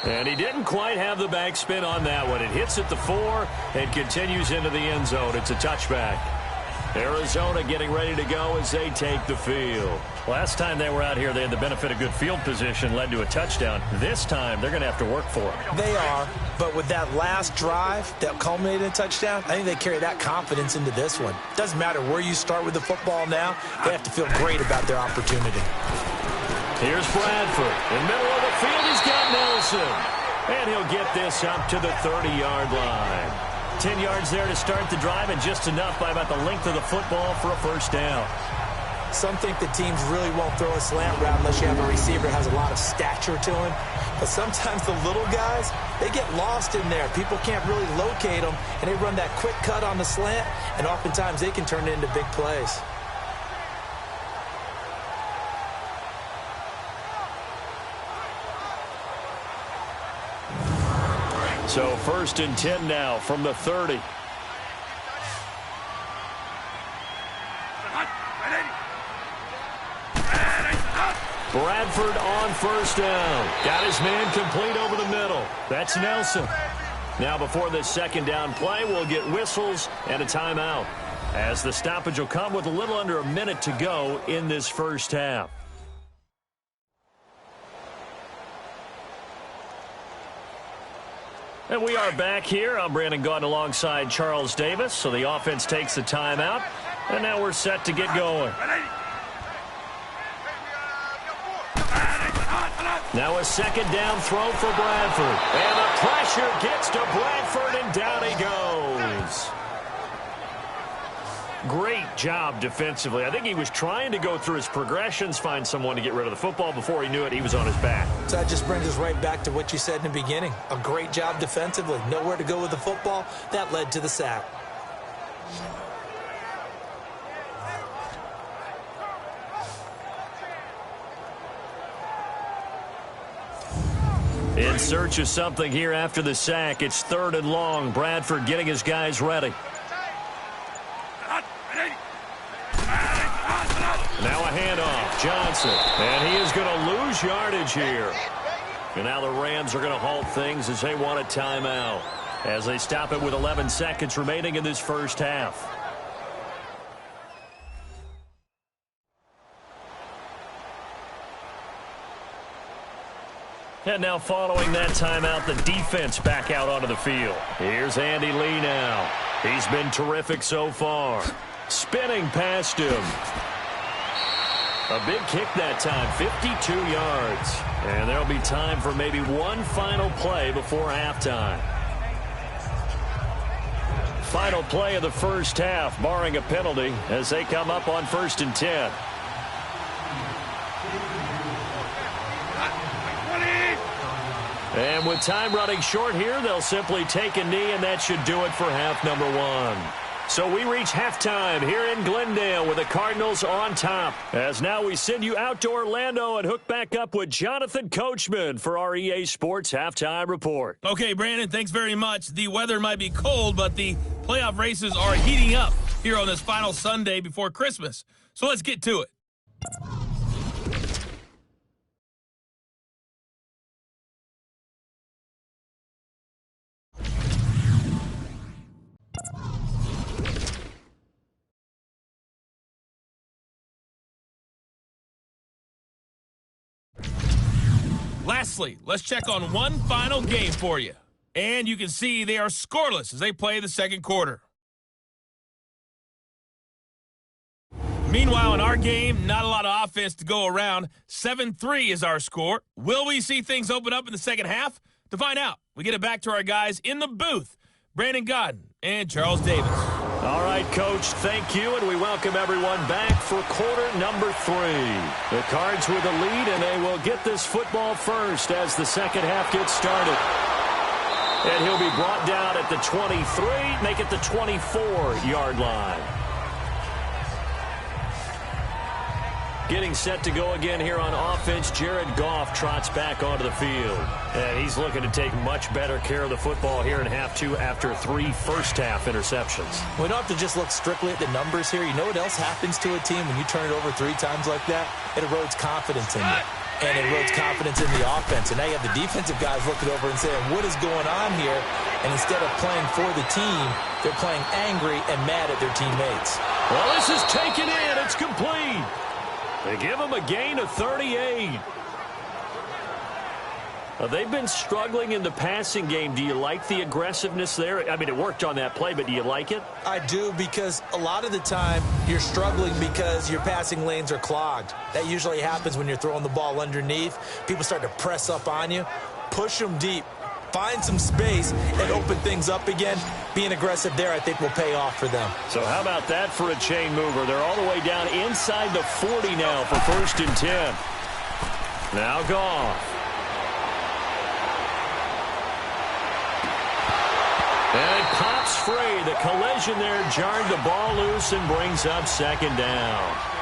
And he didn't quite have the backspin on that one. It hits at the 4 and continues into the end zone. It's a touchback. Arizona getting ready to go as they take the field. Last time they were out here, they had the benefit of good field position, led to a touchdown. This time, they're going to have to work for it. They are, but with that last drive that culminated in a touchdown, I think they carry that confidence into this one. Doesn't matter where you start with the football now, they have to feel great about their opportunity. Here's Bradford. In the middle of the field, he's got Nelson. And he'll get this up to the 30-yard line. 10 yards there to start the drive, and just enough by about the length of the football for a 1st down. Some think the teams really won't throw a slant route unless you have a receiver that has a lot of stature to him. But sometimes the little guys, they get lost in there. People can't really locate them, and they run that quick cut on the slant, and oftentimes they can turn it into big plays. So 1st and 10 now from the 30. Bradford on 1st down. Got his man complete over the middle. That's Nelson. Now before this 2nd down play, we'll get whistles and a timeout, as the stoppage will come with a little under a minute to go in this first half. And we are back here. I'm Brandon Gaudin alongside Charles Davis. So the offense takes the timeout, and now we're set to get going. Now a second down throw for Bradford. And the pressure gets to Bradford, and down he goes. Great job defensively. I think he was trying to go through his progressions, find someone to get rid of the football. Before he knew it, he was on his back. So that just brings us right back to what you said in the beginning. A great job defensively. Nowhere to go with the football. That led to the sack. In search of something here after the sack. It's 3rd and long. Bradford getting his guys ready. Now a handoff. Johnson. And he is going to lose yardage here. And now the Rams are going to halt things as they want a timeout, as they stop it with 11 seconds remaining in this first half. And now following that timeout, the defense back out onto the field. Here's Andy Lee now. He's been terrific so far. Spinning past him. A big kick that time, 52 yards. And there'll be time for maybe one final play before halftime. Final play of the first half, barring a penalty, as they come up on 1st and 10. And with time running short here, they'll simply take a knee, and that should do it for half number 1. So we reach halftime here in Glendale with the Cardinals on top. As now we send you out to Orlando and hook back up with Jonathan Coachman for our EA Sports Halftime Report. Okay, Brandon, thanks very much. The weather might be cold, but the playoff races are heating up here on this final Sunday before Christmas. So let's get to it. Lastly, let's check on one final game for you. And you can see they are scoreless as they play the second quarter. Meanwhile, in our game, not a lot of offense to go around. 7-3 is our score. Will we see things open up in the second half? To find out, we get it back to our guys in the booth, Brandon Godden and Charles Davis. All right, Coach, thank you, and we welcome everyone back for quarter number 3. The Cards with the lead, and they will get this football first as the second half gets started. And he'll be brought down at the 23, make it the 24-yard line. Getting set to go again here on offense, Jared Goff trots back onto the field. And he's looking to take much better care of the football here in half 2 after 3 first-half interceptions. We don't have to just look strictly at the numbers here. You know what else happens to a team when you turn it over 3 times like that? It erodes confidence in you. And it erodes confidence in the offense. And now you have the defensive guys looking over and saying, what is going on here? And instead of playing for the team, they're playing angry and mad at their teammates. Well, this is taken in. It's complete. They give him a gain of 38. They've been struggling in the passing game. Do you like the aggressiveness there? I mean, it worked on that play, but do you like it? I do, because a lot of the time you're struggling because your passing lanes are clogged. That usually happens when you're throwing the ball underneath. People start to press up on you. Push them deep. Find some space and open things up again. Being aggressive there, I think, will pay off for them. So how about that for a chain mover? They're all the way down inside the 40 now for 1st and 10. Now Goff. And it pops free. The collision there jarred the ball loose and brings up 2nd down.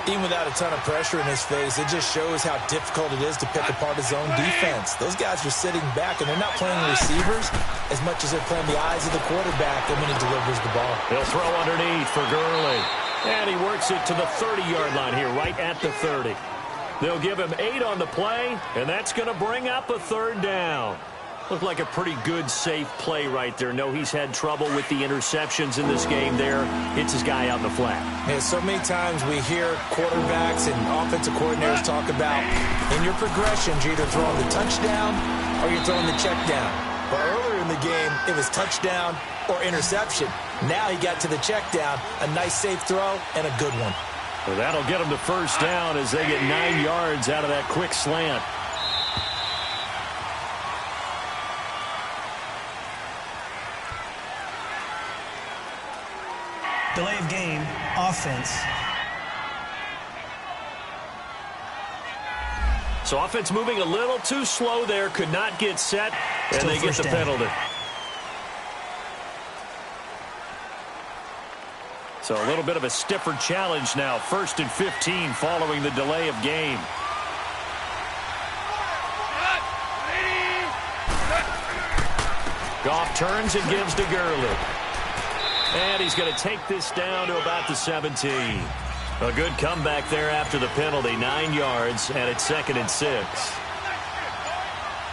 Even without a ton of pressure in his face, it just shows how difficult it is to pick apart his own defense. Those guys are sitting back, and they're not playing receivers as much as they're playing the eyes of the quarterback when he delivers the ball. He'll throw underneath for Gurley. And he works it to the 30-yard line here, right at the 30. They'll give him 8 on the play, and that's going to bring up a 3rd down. Looked like a pretty good, safe play right there. No, he's had trouble with the interceptions in this game there. Hits his guy out in the flat. Yeah, so many times we hear quarterbacks and offensive coordinators talk about, in your progressions, you're either throwing the touchdown or you're throwing the check down. But earlier in the game, it was touchdown or interception. Now he got to the check down, a nice safe throw, and a good one. Well, that'll get him to 1st down as they get 9 yards out of that quick slant. offense. So offense moving a little too slow there, could not get set, and Still they get the first down. penalty. So a little bit of a stiffer challenge now. 1st and 15 following the delay of game. Goff turns and gives to Gurley. And he's going to take this down to about the 17. A good comeback there after the penalty. 9 yards, and it's 2nd and 6.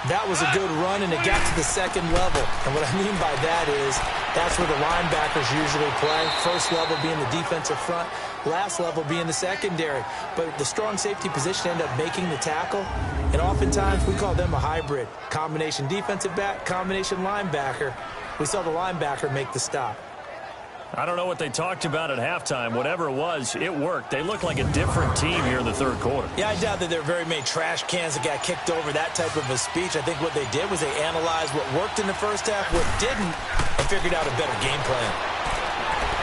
That was a good run, and it got to the second level. And what I mean by that is that's where the linebackers usually play. First level being the defensive front, last level being the secondary. But the strong safety position ended up making the tackle. And oftentimes we call them a hybrid. Combination defensive back, combination linebacker. We saw the linebacker make the stop. I don't know what they talked about at halftime. Whatever it was, it worked. They look like a different team here in the 3rd quarter. Yeah, I doubt that there are very many trash cans that got kicked over, that type of a speech. I think what they did was they analyzed what worked in the first half, what didn't, and figured out a better game plan.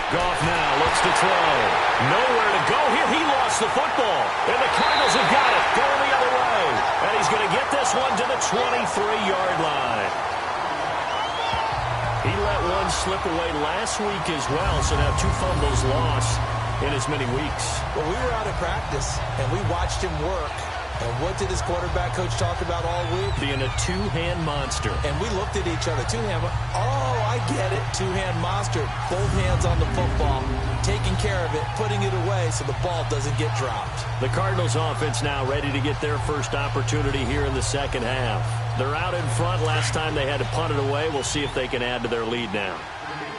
Goff now looks to throw. Nowhere to go here. He lost the football. And the Cardinals have got it. Going the other way. And he's going to get this one to the 23-yard line. He let one slip away last week as well, so now 2 fumbles lost in as many weeks. Well, we were out of practice, and we watched him work. And what did his quarterback coach talk about all week? Being a 2-hand monster. And we looked at each other. 2-hand. Oh, I get it. 2-hand monster. Both hands on the football, taking care of it, putting it away so the ball doesn't get dropped. The Cardinals offense now ready to get their first opportunity here in the second half. They're out in front. Last time they had to punt it away. We'll see if they can add to their lead now.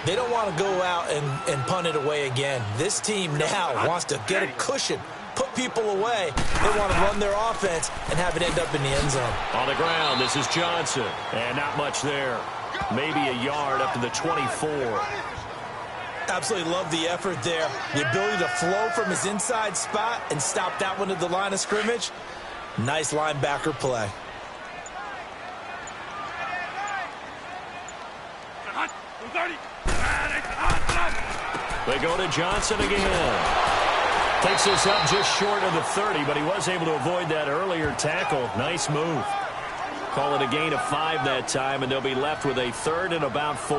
They don't want to go out and punt it away again. This team now wants to get a cushion, put people away. They want to run their offense and have it end up in the end zone. On the ground, this is Johnson. And not much there. Maybe a yard up to the 24. Absolutely love the effort there. The ability to flow from his inside spot and stop that one at the line of scrimmage. Nice linebacker play. They go to Johnson again. Takes this up just short of the 30, but he was able to avoid that earlier tackle. Nice move. Call it a gain of 5 that time, and they'll be left with a 3rd and about 4.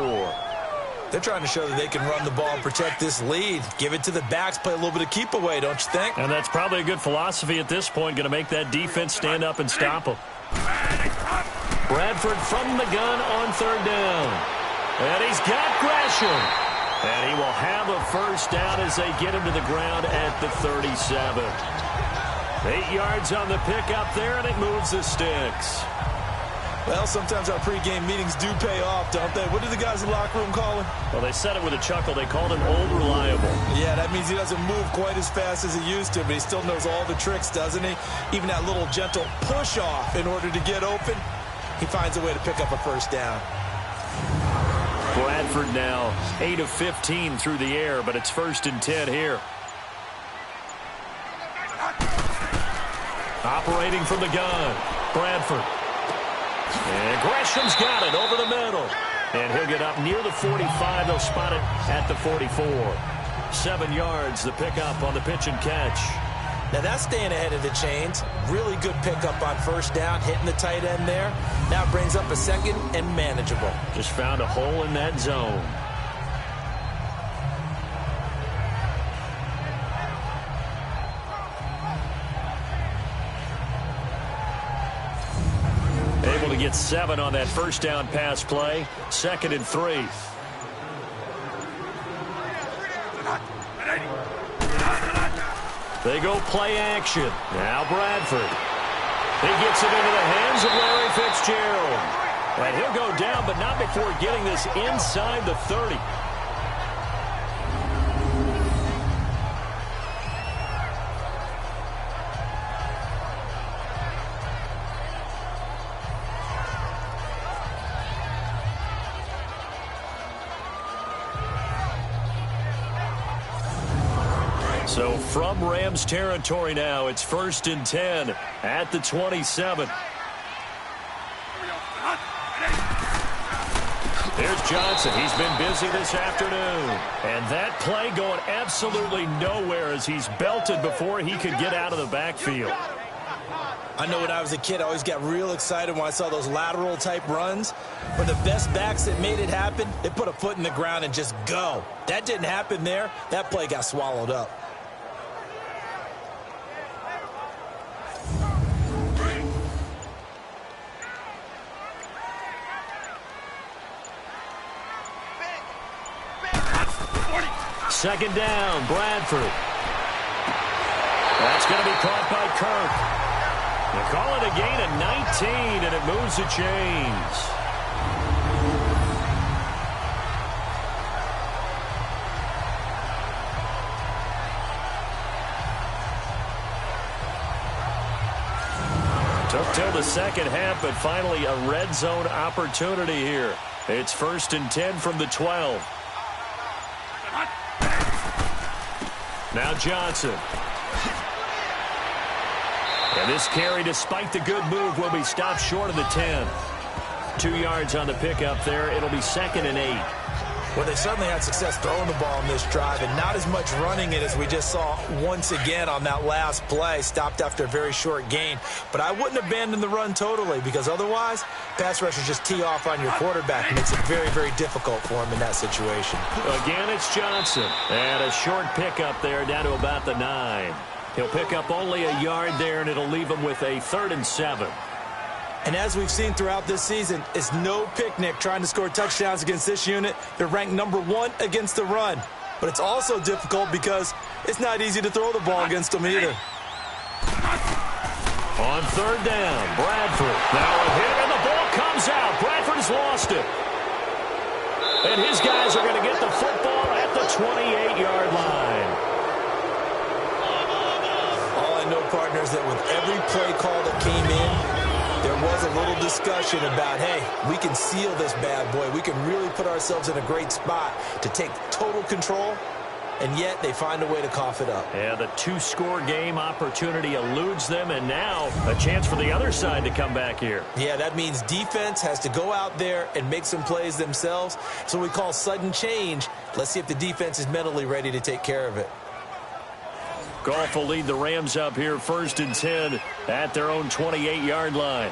They're trying to show that they can run the ball and protect this lead. Give it to the backs, play a little bit of keep away, don't you think? And that's probably a good philosophy at this point. Going to make that defense stand up and stop them. Bradford from the gun on 3rd down. And he's got Gresham. And he will have a first down as they get him to the ground at the 37. 8 yards on the pickup there, and it moves the sticks. Well, sometimes our pregame meetings do pay off, don't they? What do the guys in the locker room call him? Well, they said it with a chuckle. They called him Old Reliable. Yeah, that means he doesn't move quite as fast as he used to, but he still knows all the tricks, doesn't he? Even that little gentle push-off in order to get open, he finds a way to pick up a first down. Bradford now 8 of 15 through the air, but it's 1st and 10 here. Operating from the gun, Bradford. And Gresham's got it over the middle. And he'll get up near the 45. They'll spot it at the 44. 7 yards, the pickup on the pitch and catch. Now that's staying ahead of the chains. Really good pickup on first down, hitting the tight end there. Now brings up a 2nd and manageable. Just found a hole in that zone. Able to get 7 on that first down pass play. 2nd and 3. They go play action. Now Bradford. He gets it into the hands of Larry Fitzgerald. And he'll go down, but not before getting this inside the 30. So from Rams territory now, it's 1st and 10 at the 27. Here's Johnson. He's been busy this afternoon. And that play going absolutely nowhere as he's belted before he could get out of the backfield. I know when I was a kid, I always got real excited when I saw those lateral-type runs. But the best backs that made it happen, they put a foot in the ground and just go. That didn't happen there. That play got swallowed up. Second down, Bradford. That's going to be caught by Kirk. They call it a gain of 19, and it moves the chains. Took till the second half, but finally a red zone opportunity here. It's 1st and 10 from the 12. Now Johnson. And this carry, despite the good move, will be stopped short of the 10. 2 yards on the pickup there. It'll be 2nd and 8. Well, they certainly had success throwing the ball in this drive, and not as much running it as we just saw once again on that last play. Stopped after a very short gain. But I wouldn't abandon the run totally, because otherwise, pass rushers just tee off on your quarterback. It makes it very, very difficult for him in that situation. Again, it's Johnson. And a short pickup there down to about the 9. He'll pick up only a yard there, and it'll leave him with a 3rd and 7. And as we've seen throughout this season, it's no picnic trying to score touchdowns against this unit. They're ranked number 1 against the run. But it's also difficult because it's not easy to throw the ball against them either. On 3rd down, Bradford. Now a hit, and the ball comes out. Bradford has lost it. And his guys are going to get the football at the 28-yard line. All I know, partners, that with every play call that came in, there was a little discussion about, hey, we can seal this bad boy. We can really put ourselves in a great spot to take total control, and yet they find a way to cough it up. Yeah, the 2-score game opportunity eludes them, and now a chance for the other side to come back here. Yeah, that means defense has to go out there and make some plays themselves. So we call sudden change. Let's see if the defense is mentally ready to take care of it. Goff will lead the Rams up here 1st and 10 at their own 28-yard line.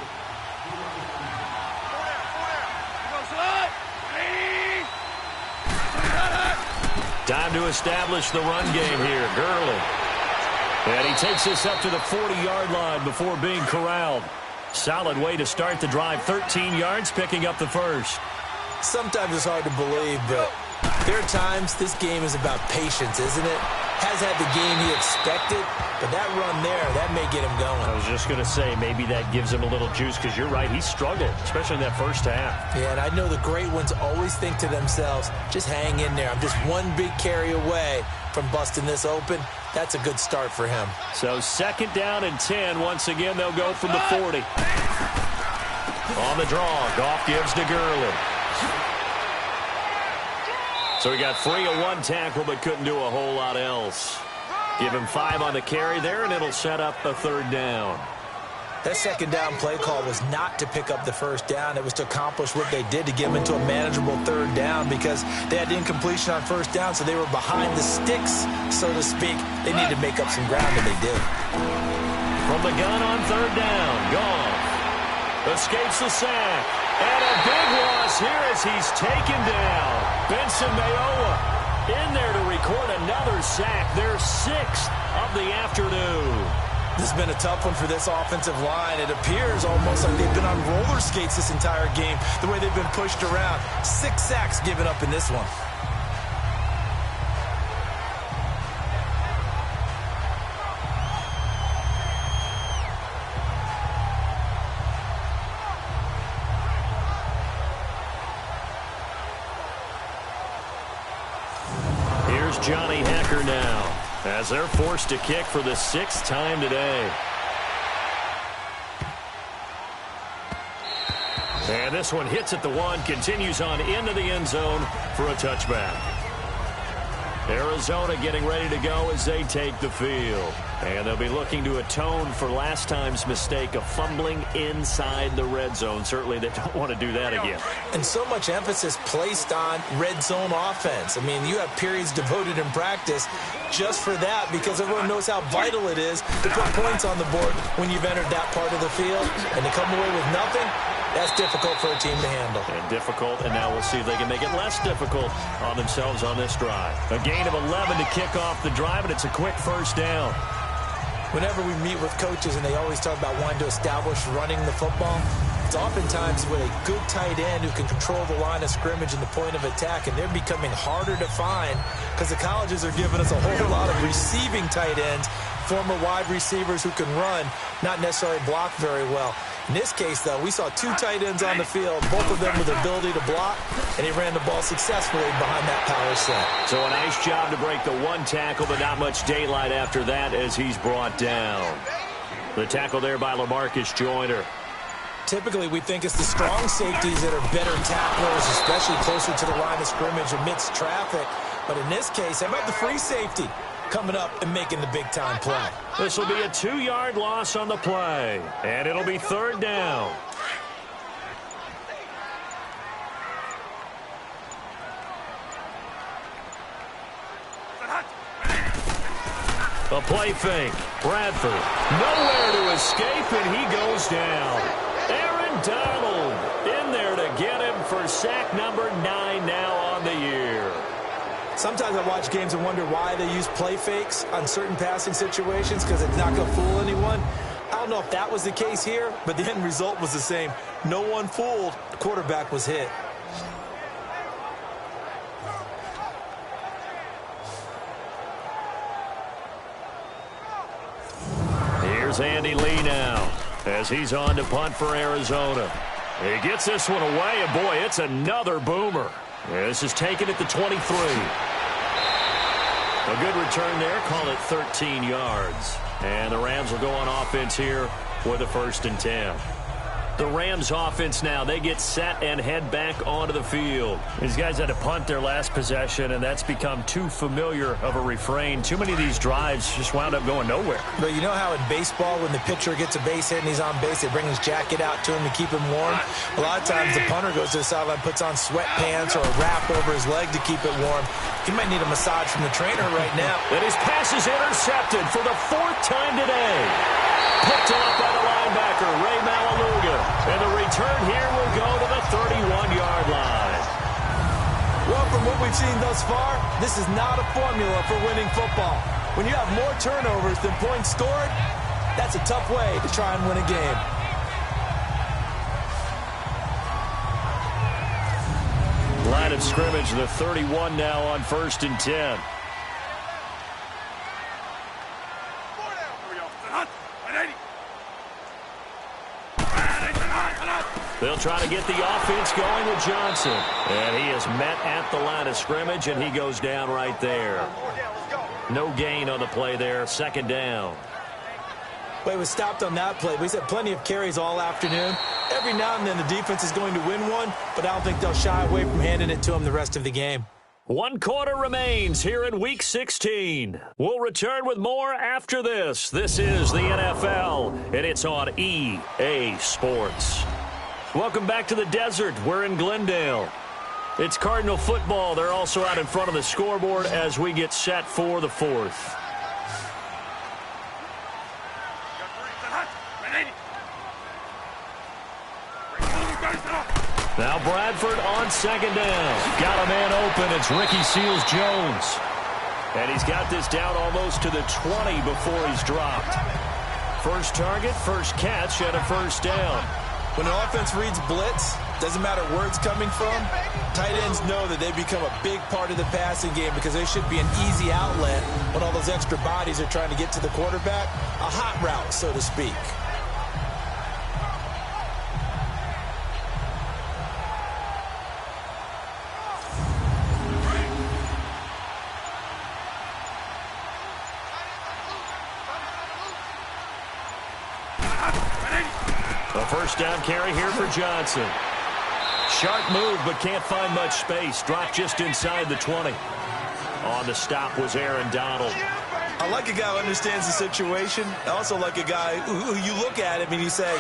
Time to establish the run game here. Gurley. And he takes this up to the 40-yard line before being corralled. Solid way to start the drive. 13 yards, picking up the first. Sometimes it's hard to believe, but there are times this game is about patience, isn't it? Has had the game he expected, but that run there, that may get him going. I was just going to say, maybe that gives him a little juice, because you're right, he struggled, especially in that first half. Yeah, and I know the great ones always think to themselves, just hang in there. I'm just one big carry away from busting this open. That's a good start for him. So 2nd down and 10. Once again, they'll go from the 40. On the draw, Goff gives to Gurley. So he got free of 1 tackle, but couldn't do a whole lot else. Give him 5 on the carry there, and it'll set up a 3rd down. That 2nd down play call was not to pick up the 1st down. It was to accomplish what they did to get them into a manageable 3rd down, because they had incompletion on 1st down, so they were behind the sticks, so to speak. They needed to make up some ground, and they did. From the gun on 3rd down, Goff escapes the sack. And a big loss here as he's taken down. Benson Mayowa in there to record another sack. Their 6th of the afternoon. This has been a tough one for this offensive line. It appears almost like they've been on roller skates this entire game, the way they've been pushed around. 6 sacks given up in this one. Johnny Hecker now, as they're forced to kick for the 6th time today. And this one hits at the 1, continues on into the end zone for a touchback. Arizona getting ready to go as they take the field. And they'll be looking to atone for last time's mistake of fumbling inside the red zone. Certainly they don't want to do that again. And so much emphasis placed on red zone offense. I mean, you have periods devoted in practice just for that because everyone knows how vital it is to put points on the board when you've entered that part of the field. And to come away with nothing, that's difficult for a team to handle. And difficult, and now we'll see if they can make it less difficult on themselves on this drive. A gain of 11 to kick off the drive, and it's a quick first down. Whenever we meet with coaches and they always talk about wanting to establish running the football, it's oftentimes with a good tight end who can control the line of scrimmage and the point of attack, and they're becoming harder to find because the colleges are giving us a whole lot of receiving tight ends, former wide receivers who can run, not necessarily block very well. In this case, though, we saw two tight ends on the field, both of them with the ability to block, and he ran the ball successfully behind that power set. So a nice job to break the one tackle, but not much daylight after that as he's brought down. The tackle there by LaMarcus Joyner. Typically, we think it's the strong safeties that are better tacklers, especially closer to the line of scrimmage amidst traffic. But in this case, how about the free safety coming up and making the big-time play? This will be a 2-yard loss on the play, and it'll be third down. A play fake. Bradford nowhere to escape, and he goes down. Aaron Donald in there to get him for sack number 9 now on the year. Sometimes I watch games and wonder why they use play fakes on certain passing situations because it's not going to fool anyone. I don't know if that was the case here, but the end result was the same. No one fooled. The quarterback was hit. Here's Andy Lee now as he's on to punt for Arizona. He gets this one away, and boy, it's another boomer. This is taken at the 23. A good return there. Call it 13 yards. And the Rams will go on offense here with a 1st and 10. The Rams offense now, they get set and head back onto the field. These guys had to punt their last possession, and that's become too familiar of a refrain. Too many of these drives just wound up going nowhere. But you know how in baseball, when the pitcher gets a base hit and he's on base, they bring his jacket out to him to keep him warm? A lot of times the punter goes to the sideline, puts on sweatpants or a wrap over his leg to keep it warm. He might need a massage from the trainer right now. And his pass is intercepted for the 4th time today. Picked off by the linebacker, Ray Malaluga. And the return here will go to the 31-yard line. Well, from what we've seen thus far, this is not a formula for winning football. When you have more turnovers than points scored, that's a tough way to try and win a game. Line of scrimmage, the 31 now on 1st and 10. They'll try to get the offense going with Johnson. And he is met at the line of scrimmage, and he goes down right there. No gain on the play there, 2nd down. Well, he was stopped on that play, but he's had plenty of carries all afternoon. Every now and then the defense is going to win one, but I don't think they'll shy away from handing it to him the rest of the game. 1 quarter remains here in Week 16. We'll return with more after this. This is the NFL, and it's on EA Sports. Welcome back to the desert. We're in Glendale. It's Cardinal football. They're also out in front of the scoreboard as we get set for the 4th. Now Bradford on 2nd down. Got a man open. It's Ricky Seals-Jones. And he's got this down almost to the 20 before he's dropped. First target, first catch, and a 1st down. When an offense reads blitz, doesn't matter where it's coming from, tight ends know that they become a big part of the passing game because they should be an easy outlet when all those extra bodies are trying to get to the quarterback. A hot route, so to speak. A 1st down carry here for Johnson. Sharp move, but can't find much space. Dropped just inside the 20. On the stop was Aaron Donald. I I like a guy who understands the situation. I also like a guy who you look at him and you say,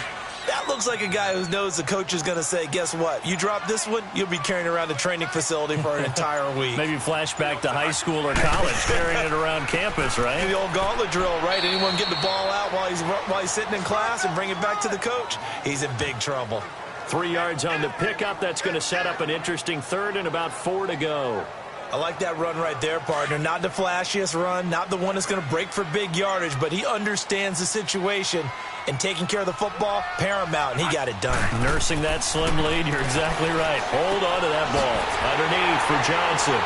that looks like a guy who knows the coach is going to say, guess what? You drop this one, you'll be carrying around the training facility for an entire week. Maybe flashback to high school or college, carrying it around campus, right? The old gauntlet drill, right? Anyone get the ball out while he's sitting in class and bring it back to the coach? He's in big trouble. 3 yards on the pickup. That's going to set up an interesting third and about 4 to go. I like that run right there, partner. Not the flashiest run, not the one that's going to break for big yardage, but he understands the situation. And taking care of the football, paramount, and he got it done. Nursing that slim lead, you're exactly right. Hold on to that ball. Underneath for Johnson.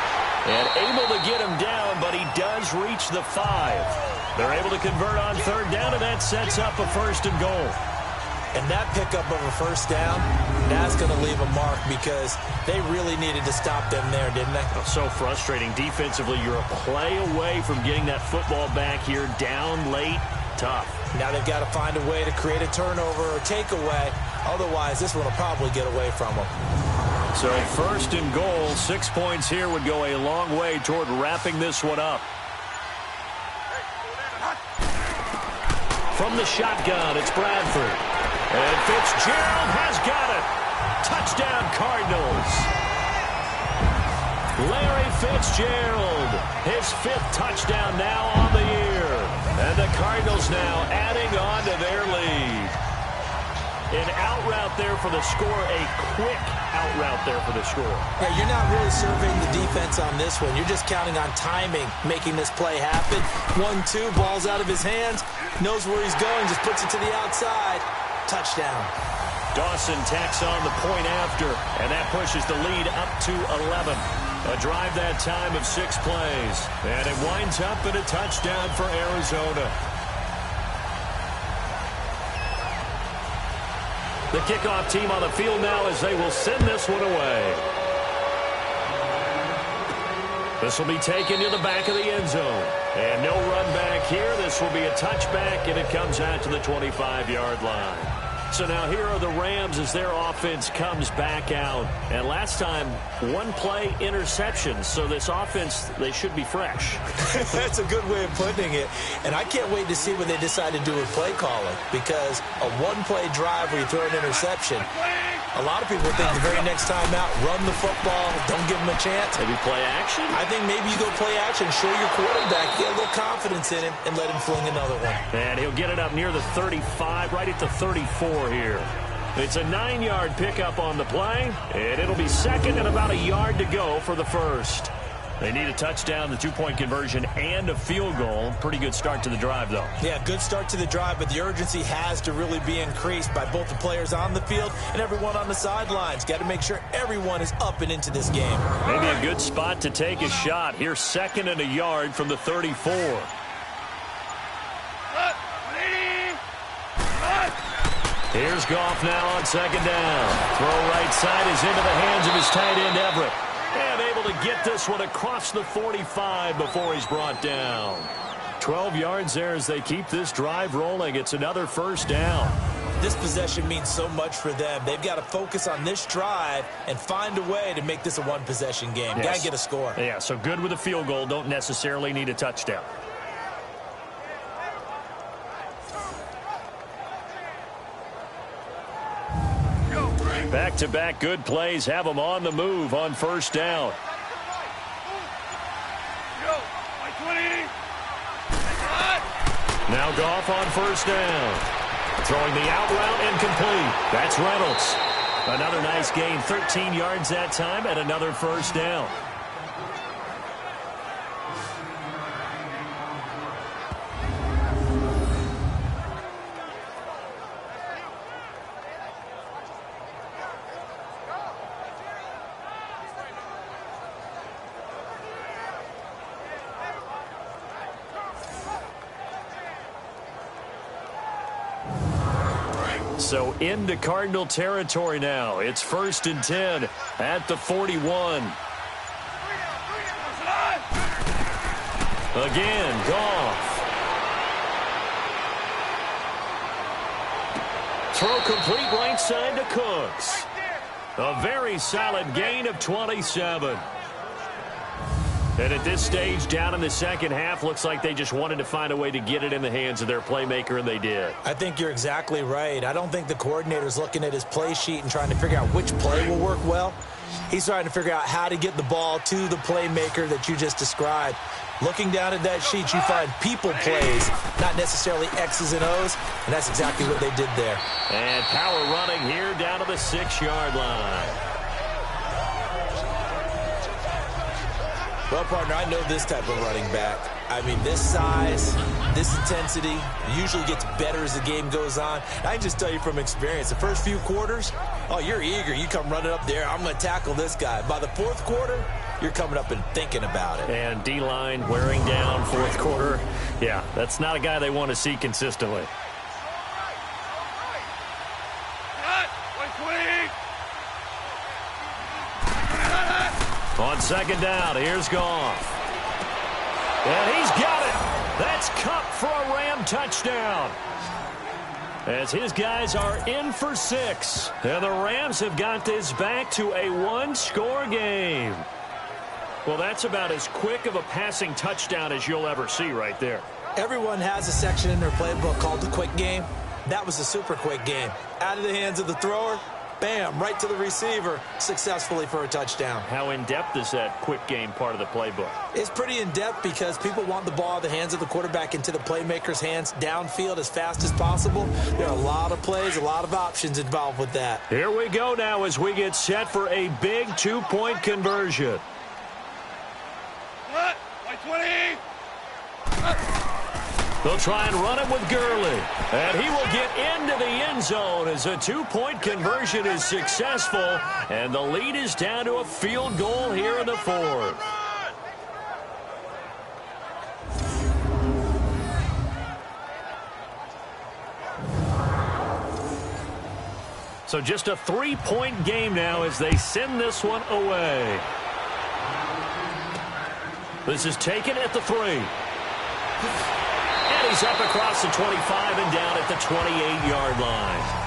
And able to get him down, but he does reach the 5. They're able to convert on third down, and that sets up a 1st and goal. And that pickup of a 1st down, that's going to leave a mark because they really needed to stop them there, didn't they? Oh, so frustrating. Defensively, you're a play away from getting that football back here down late. Tough. Now they've got to find a way to create a turnover or takeaway. Otherwise, this one will probably get away from them. So 1st and goal, 6 points here would go a long way toward wrapping this one up. From the shotgun, it's Bradford. And Fitzgerald has got it. Touchdown, Cardinals. Larry Fitzgerald, his 5th touchdown now on the year. And the Cardinals now adding on to their lead. An out route there for the score, a quick out route there for the score. Yeah, you're not really surveying the defense on this one. You're just counting on timing, making this play happen. 1-2, ball's out of his hands, knows where he's going, just puts it to the outside. Touchdown. Dawson tacks on the point after, and that pushes the lead up to 11. A drive that time of 6 plays. And it winds up in a touchdown for Arizona. The kickoff team on the field now as they will send this one away. This will be taken to the back of the end zone. And no run back here. This will be a touchback, and it comes out to the 25-yard line. So now here are the Rams as their offense comes back out. And last time, 1 play interception. So this offense, they should be fresh. That's a good way of putting it. And I can't wait to see what they decide to do with play calling. Because a 1-play drive where you throw an interception, a lot of people think the very next time out, run the football, don't give them a chance. Maybe play action? I think maybe you go play action, show your quarterback, get a little confidence in him, and let him fling another one. And he'll get it up near the 35, right at the 34 here. It's a 9-yard pickup on the play, and it'll be 2nd and about a yard to go for the 1st. They need a touchdown, the 2-point conversion, and a field goal. Pretty good start to the drive, though. Yeah, good start to the drive, but the urgency has to really be increased by both the players on the field and everyone on the sidelines. Got to make sure everyone is up and into this game. Maybe a good spot to take a shot. Here's 2nd and a yard from the 34. Here's Goff now on 2nd down. Throw right side is into the hands of his tight end, Everett. And able to get this one across the 45 before he's brought down. 12 yards there as they keep this drive rolling. It's another 1st down. This possession means so much for them. They've got to focus on this drive and find a way to make this a 1-possession game. Yes. Got to get a score. Yeah, so good with a field goal. Don't necessarily need a touchdown. Back-to-back good plays have them on the move on 1st down. Now Goff on 1st down. Throwing the out route incomplete. That's Reynolds. Another nice gain, 13 yards that time, and another 1st down. So into Cardinal territory now. It's 1st and 10 at the 41. Again, Goff. Throw complete right side to Cooks. A very solid gain of 27. And at this stage, down in the second half, looks like they just wanted to find a way to get it in the hands of their playmaker, and they did. I think you're exactly right. I don't think the coordinator's looking at his play sheet and trying to figure out which play will work well. He's trying to figure out how to get the ball to the playmaker that you just described. Looking down at that sheet, you find people plays, not necessarily X's and O's, and that's exactly what they did there. And power running here down to the 6-yard line. Well, partner, I know this type of running back. I mean, this size, this intensity usually gets better as the game goes on. I can just tell you from experience, the first few quarters, oh, you're eager. You come running up there, I'm going to tackle this guy. By the fourth quarter, you're coming up and thinking about it. And D-line wearing down fourth quarter. Yeah, that's not a guy they want to see consistently. On second down, here's Goff. And he's got it. That's Kupp for a Ram touchdown. As his guys are in for 6. And the Rams have got this back to a 1-score game. Well, that's about as quick of a passing touchdown as you'll ever see right there. Everyone has a section in their playbook called the quick game. That was a super quick game. Out of the hands of the thrower, bam, right to the receiver, successfully for a touchdown. How in-depth is that quick game part of the playbook? It's pretty in-depth because people want the ball out of the hands of the quarterback into the playmaker's hands downfield as fast as possible. There are a lot of plays, a lot of options involved with that. Here we go now as we get set for a big 2-point conversion. They'll try and run it with Gurley. And he will get into the end zone as a 2-point conversion is successful. And the lead is down to a field goal here in the fourth. So just a 3-point game now as they send this one away. This is taken at the 3. And he's up across the 25 and down at the 28-yard line.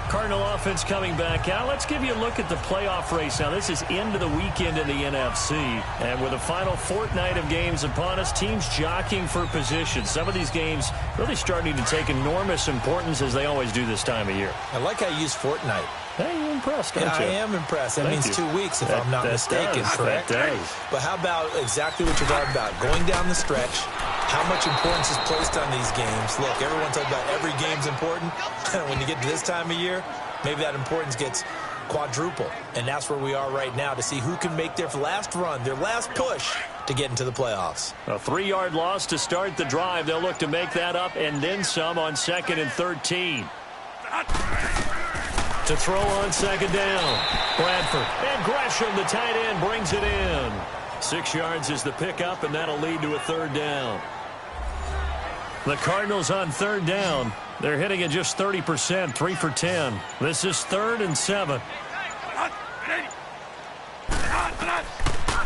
Cardinal offense coming back out. Let's give you a look at the playoff race. Now, this is into the weekend in the NFC. And with the final fortnight of games upon us, teams jockeying for position. Some of these games really starting to take enormous importance as they always do this time of year. I like how you use fortnight. Hey, you're impressed, aren't you? I am impressed. That means 2 weeks, if I'm not mistaken, correct? That does. But how about exactly what you're talking about? Going down the stretch, how much importance is placed on these games? Look, everyone talks about every game's important. When you get to this time of year, maybe that importance gets quadruple. And that's where we are right now to see who can make their last run, their last push to get into the playoffs. A 3-yard loss to start the drive. They'll look to make that up and then some on 2nd and 13. To throw on 2nd down. Bradford. And Gresham, the tight end, brings it in. 6 yards is the pickup, and that'll lead to a 3rd down. The Cardinals on 3rd down. They're hitting at just 30%, 3 for 10. This is 3rd and 7.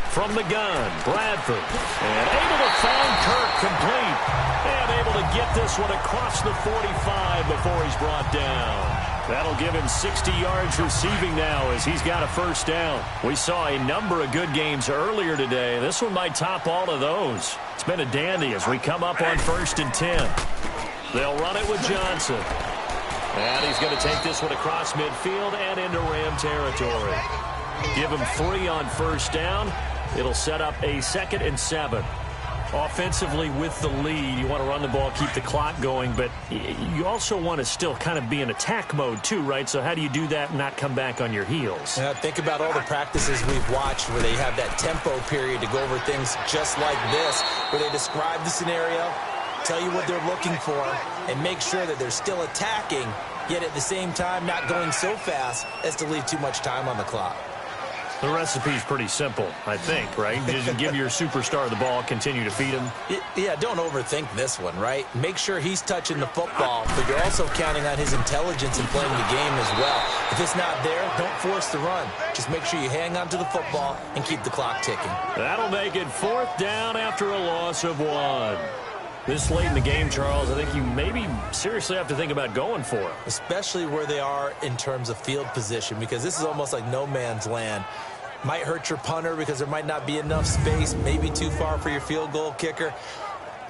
From the gun, Bradford. And able to find Kirk complete. And able to get this one across the 45 before he's brought down. That'll give him 60 yards receiving now as he's got a 1st down. We saw a number of good games earlier today. This one might top all of those. It's been a dandy as we come up on 1st and 10. They'll run it with Johnson. And he's going to take this one across midfield and into Ram territory. Give him 3 on 1st down. It'll set up a 2nd and 7. Offensively with the lead, you want to run the ball, keep the clock going, but you also want to still kind of be in attack mode too, right? So how do you do that and not come back on your heels? Yeah, think about all the practices we've watched where they have that tempo period to go over things just like this, where they describe the scenario, tell you what they're looking for, and make sure that they're still attacking, yet at the same time not going so fast as to leave too much time on the clock. The recipe's pretty simple, I think, right? Just give your superstar the ball, continue to feed him. Yeah, don't overthink this one, right? Make sure he's touching the football, but you're also counting on his intelligence in playing the game as well. If it's not there, don't force the run. Just make sure you hang on to the football and keep the clock ticking. That'll make it 4th down after a loss of 1. This late in the game, Charles, I think you maybe seriously have to think about going for it. Especially where they are in terms of field position, because this is almost like no man's land. Might hurt your punter because there might not be enough space, maybe too far for your field goal kicker.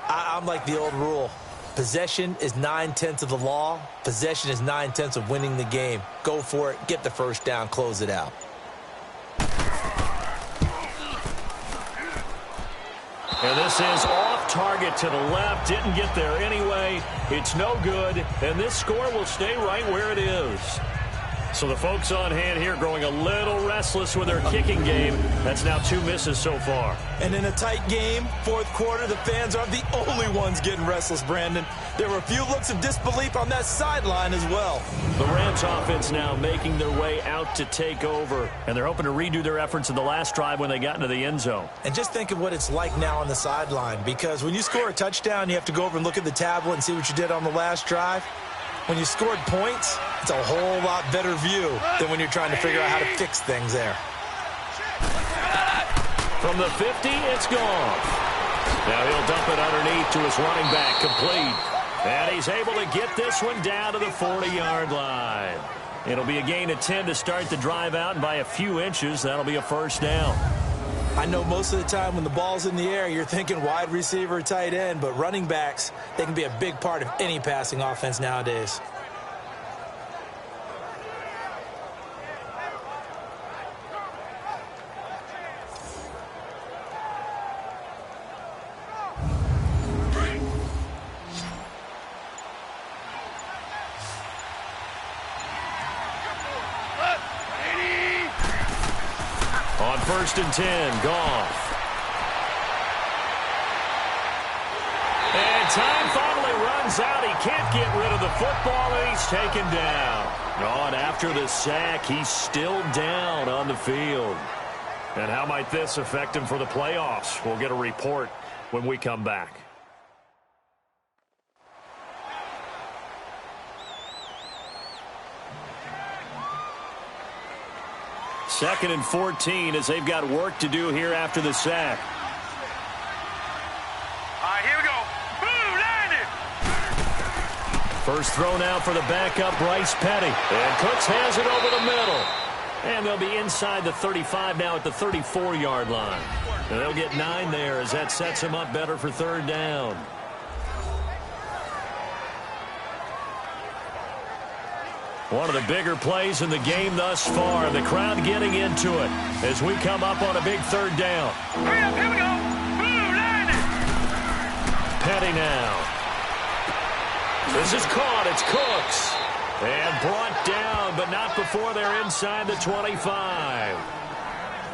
I'm like the old rule. Possession is 9/10 of the law. Possession is 9/10 of winning the game. Go for it. Get the first down. Close it out. And this is off target to the left. Didn't get there anyway. It's no good. And this score will stay right where it is. So the folks on hand here growing a little restless with their kicking game. That's now 2 misses so far. And in a tight game, fourth quarter, the fans aren't the only ones getting restless, Brandon. There were a few looks of disbelief on that sideline as well. The Rams offense now making their way out to take over. And they're hoping to redo their efforts in the last drive when they got into the end zone. And just think of what it's like now on the sideline, because when you score a touchdown, you have to go over and look at the tablet and see what you did on the last drive. When you scored points, it's a whole lot better view than when you're trying to figure out how to fix things there. From the 50, it's gone. Now he'll dump it underneath to his running back, complete. And he's able to get this one down to the 40-yard line. It'll be a gain of 10 to start the drive out, and by a few inches, that'll be a first down. I know most of the time when the ball's in the air, you're thinking wide receiver, tight end, but running backs, they can be a big part of any passing offense nowadays. On 1st and 10, Goff. And time finally runs out. He can't get rid of the football, and he's taken down. And after the sack, he's still down on the field. And how might this affect him for the playoffs? We'll get a report when we come back. Second and 14 as they've got work to do here after the sack. All right, here we go. Boom, landed. First throw now for the backup, Bryce Petty. And Cooks has it over the middle. And they'll be inside the 35 now at the 34-yard line. And they'll get 9 there as that sets them up better for third down. One of the bigger plays in the game thus far. The crowd getting into it as we come up on a big third down. Hurry up, here we go. Boom, landed. Petty now. This is caught. It's Cooks. And brought down, but not before they're inside the 25.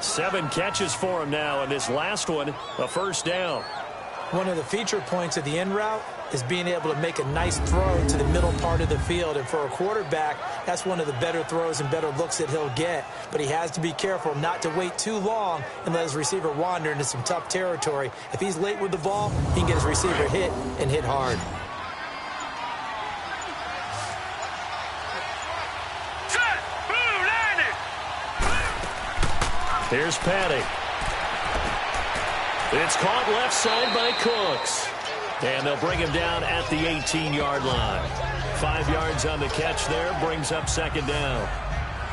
7 catches for him now, and this last one, a first down. One of the feature points of the in route is being able to make a nice throw to the middle part of the field. And for a quarterback, that's one of the better throws and better looks that he'll get. But he has to be careful not to wait too long and let his receiver wander into some tough territory. If he's late with the ball, he can get his receiver hit and hit hard. Set. Boom, landed. Here's Petty. It's caught left side by Cooks. And they'll bring him down at the 18-yard line. 5 yards on the catch there, brings up second down.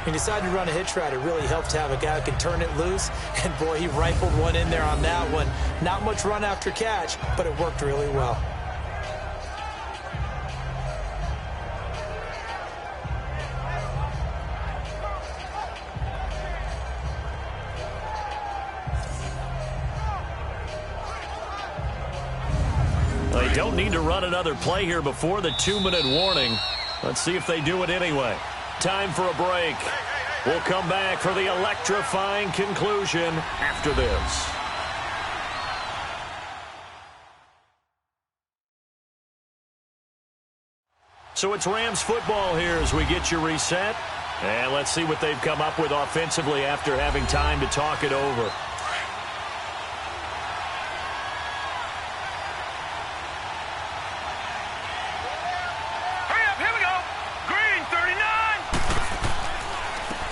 He decided to run a hitch route. It really helps to have a guy who can turn it loose. And, boy, he rifled one in there on that one. Not much run after catch, but it worked really well. They don't need to run another play here before the 2-minute warning. Let's see if they do it anyway. Time for a break. We'll come back for the electrifying conclusion after this. So it's Rams football here as we get you reset. And let's see what they've come up with offensively after having time to talk it over.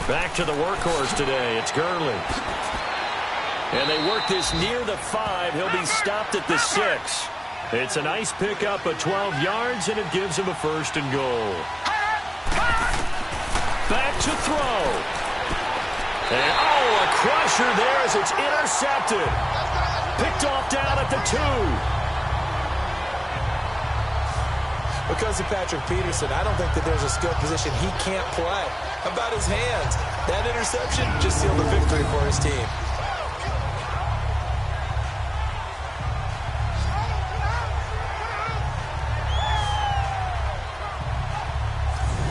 Back to the workhorse today. It's Gurley. And they work this near the 5. He'll be stopped at the 6. It's a nice pickup of 12 yards, and it gives him a 1st and goal. Back to throw. And, a crusher there as it's intercepted. Picked off down at the 2. Because of Patrick Peterson, I don't think that there's a skill position he can't play. How about his hands? That interception just sealed a victory for his team.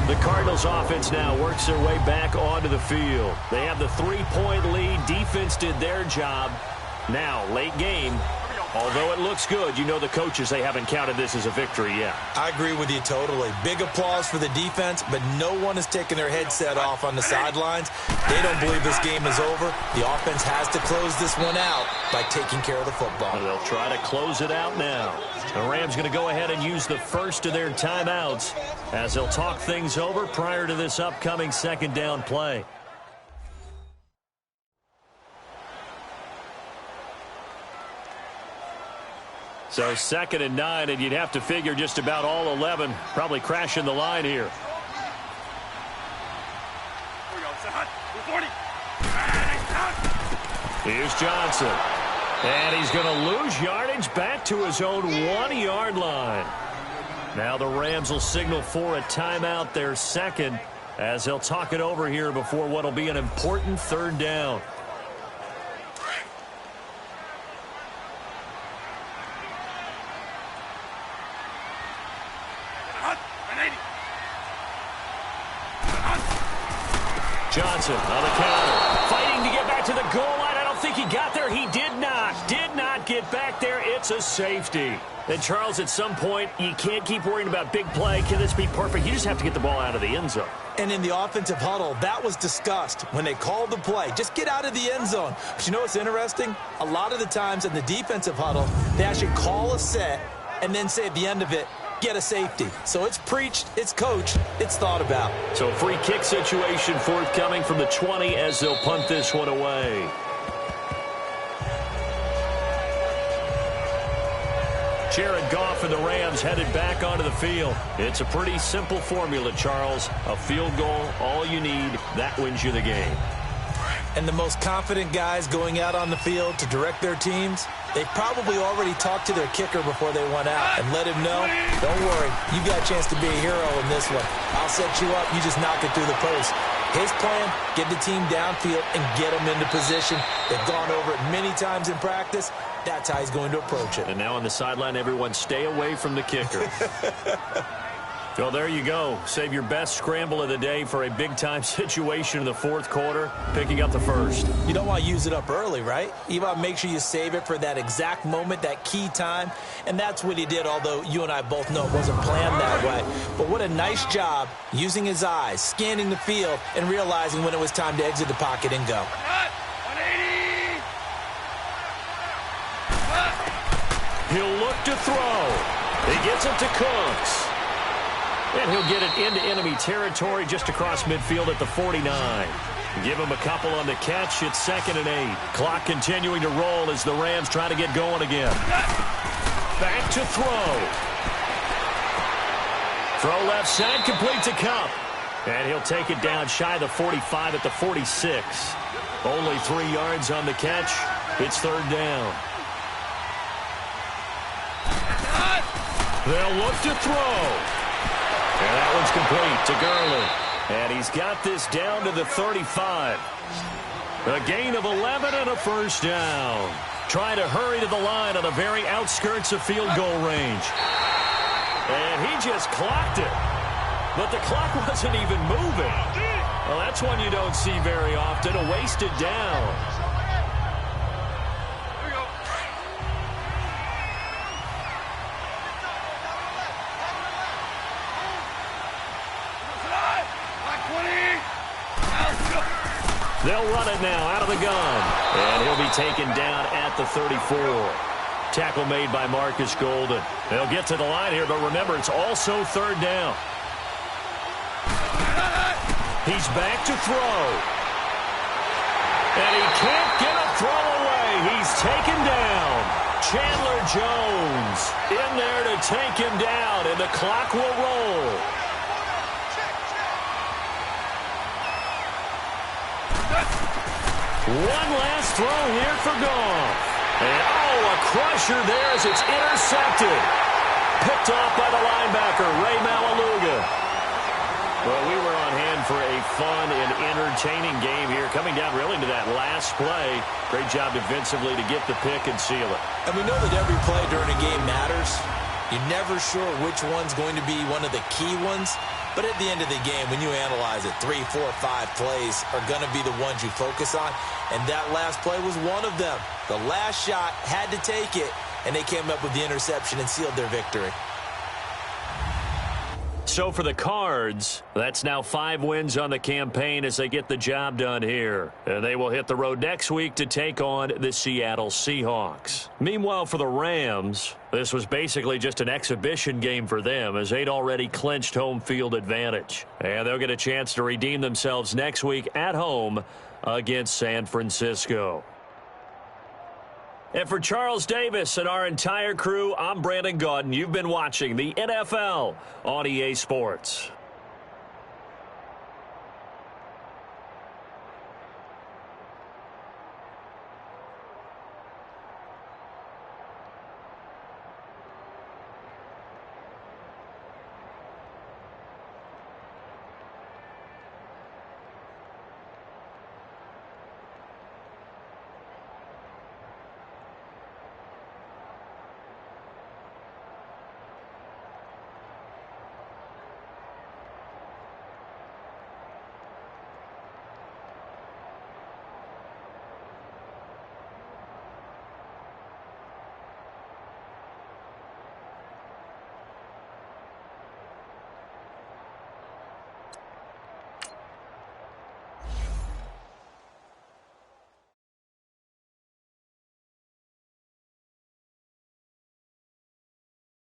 The Cardinals offense now works their way back onto the field. They have the 3-point lead. Defense did their job. Now, late game, although it looks good, you know the coaches, they haven't counted this as a victory yet. I agree with you totally. Big applause for the defense, but no one is taking their headset off on the sidelines. They don't believe this game is over. The offense has to close this one out by taking care of the football. They'll try to close it out now. The Rams going to go ahead and use the first of their timeouts as they'll talk things over prior to this upcoming 2nd down play. So 2nd and 9, and you'd have to figure just about all 11 probably crashing the line here. Here's Johnson. And he's going to lose yardage back to his own 1-yard line. Now the Rams will signal for a timeout, their 2nd, as they'll talk it over here before what will be an important 3rd down. Johnson on the counter, fighting to get back to the goal line. I don't think he got there. He did not get back there. It's a safety. And, Charles, at some point, you can't keep worrying about big play. Can this be perfect? You just have to get the ball out of the end zone. And in the offensive huddle, that was discussed when they called the play. Just get out of the end zone. But you know what's interesting? A lot of the times in the defensive huddle, they actually call a set and then say at the end of it, get a safety. So it's preached, it's coached, it's thought about. So a free kick situation forthcoming from the 20 as they'll punt this one away. Jared Goff and the Rams headed back onto the field. It's a pretty simple formula, Charles. A field goal, all you need, that wins you the game. And the most confident guys going out on the field to direct their teams, they probably already talked to their kicker before they went out and let him know, don't worry, you got a chance to be a hero in this one. I'll set you up, you just knock it through the post. His plan, get the team downfield and get them into position. They've gone over it many times in practice. That's how he's going to approach it. And now on the sideline, everyone stay away from the kicker. Well, there you go. Save your best scramble of the day for a big-time situation in the 4th quarter, picking up the 1st. You don't want to use it up early, right? You want to make sure you save it for that exact moment, that key time. And that's what he did, although you and I both know it wasn't planned that way. But what a nice job using his eyes, scanning the field, and realizing when it was time to exit the pocket and go. 180! He'll look to throw. He gets it to Cooks. And he'll get it into enemy territory just across midfield at the 49. Give him a couple on the catch. It's 2nd and 8. Clock continuing to roll as the Rams try to get going again. Back to throw. Throw left side, complete to Cup. And he'll take it down shy of the 45 at the 46. Only 3 yards on the catch. It's 3rd down. They'll look to throw. And that one's complete to Gurley. And he's got this down to the 35. A gain of 11 and a 1st down. Trying to hurry to the line on the very outskirts of field goal range. And he just clocked it. But the clock wasn't even moving. Well, that's one you don't see very often. A wasted down. They'll run it now out of the gun. And he'll be taken down at the 34. Tackle made by Marcus Golden. They'll get to the line here, but remember, it's also 3rd down. He's back to throw. And he can't get a throw away. He's taken down. Chandler Jones in there to take him down, and the clock will roll. One last throw here for Goff. And, a crusher there as it's intercepted. Picked off by the linebacker, Ray Maualuga. Well, we were on hand for a fun and entertaining game here, coming down really to that last play. Great job defensively to get the pick and seal it. And we know that every play during a game matters. You're never sure which one's going to be one of the key ones. But at the end of the game, when you analyze it, 3, 4, 5 plays are going to be the ones you focus on. And that last play was one of them. The last shot had to take it, and they came up with the interception and sealed their victory. So for the Cards, that's now 5 wins on the campaign as they get the job done here. And they will hit the road next week to take on the Seattle Seahawks. Meanwhile, for the Rams, this was basically just an exhibition game for them as they'd already clinched home field advantage. And they'll get a chance to redeem themselves next week at home against San Francisco. And for Charles Davis and our entire crew, I'm Brandon Gaudin. You've been watching the NFL on EA Sports.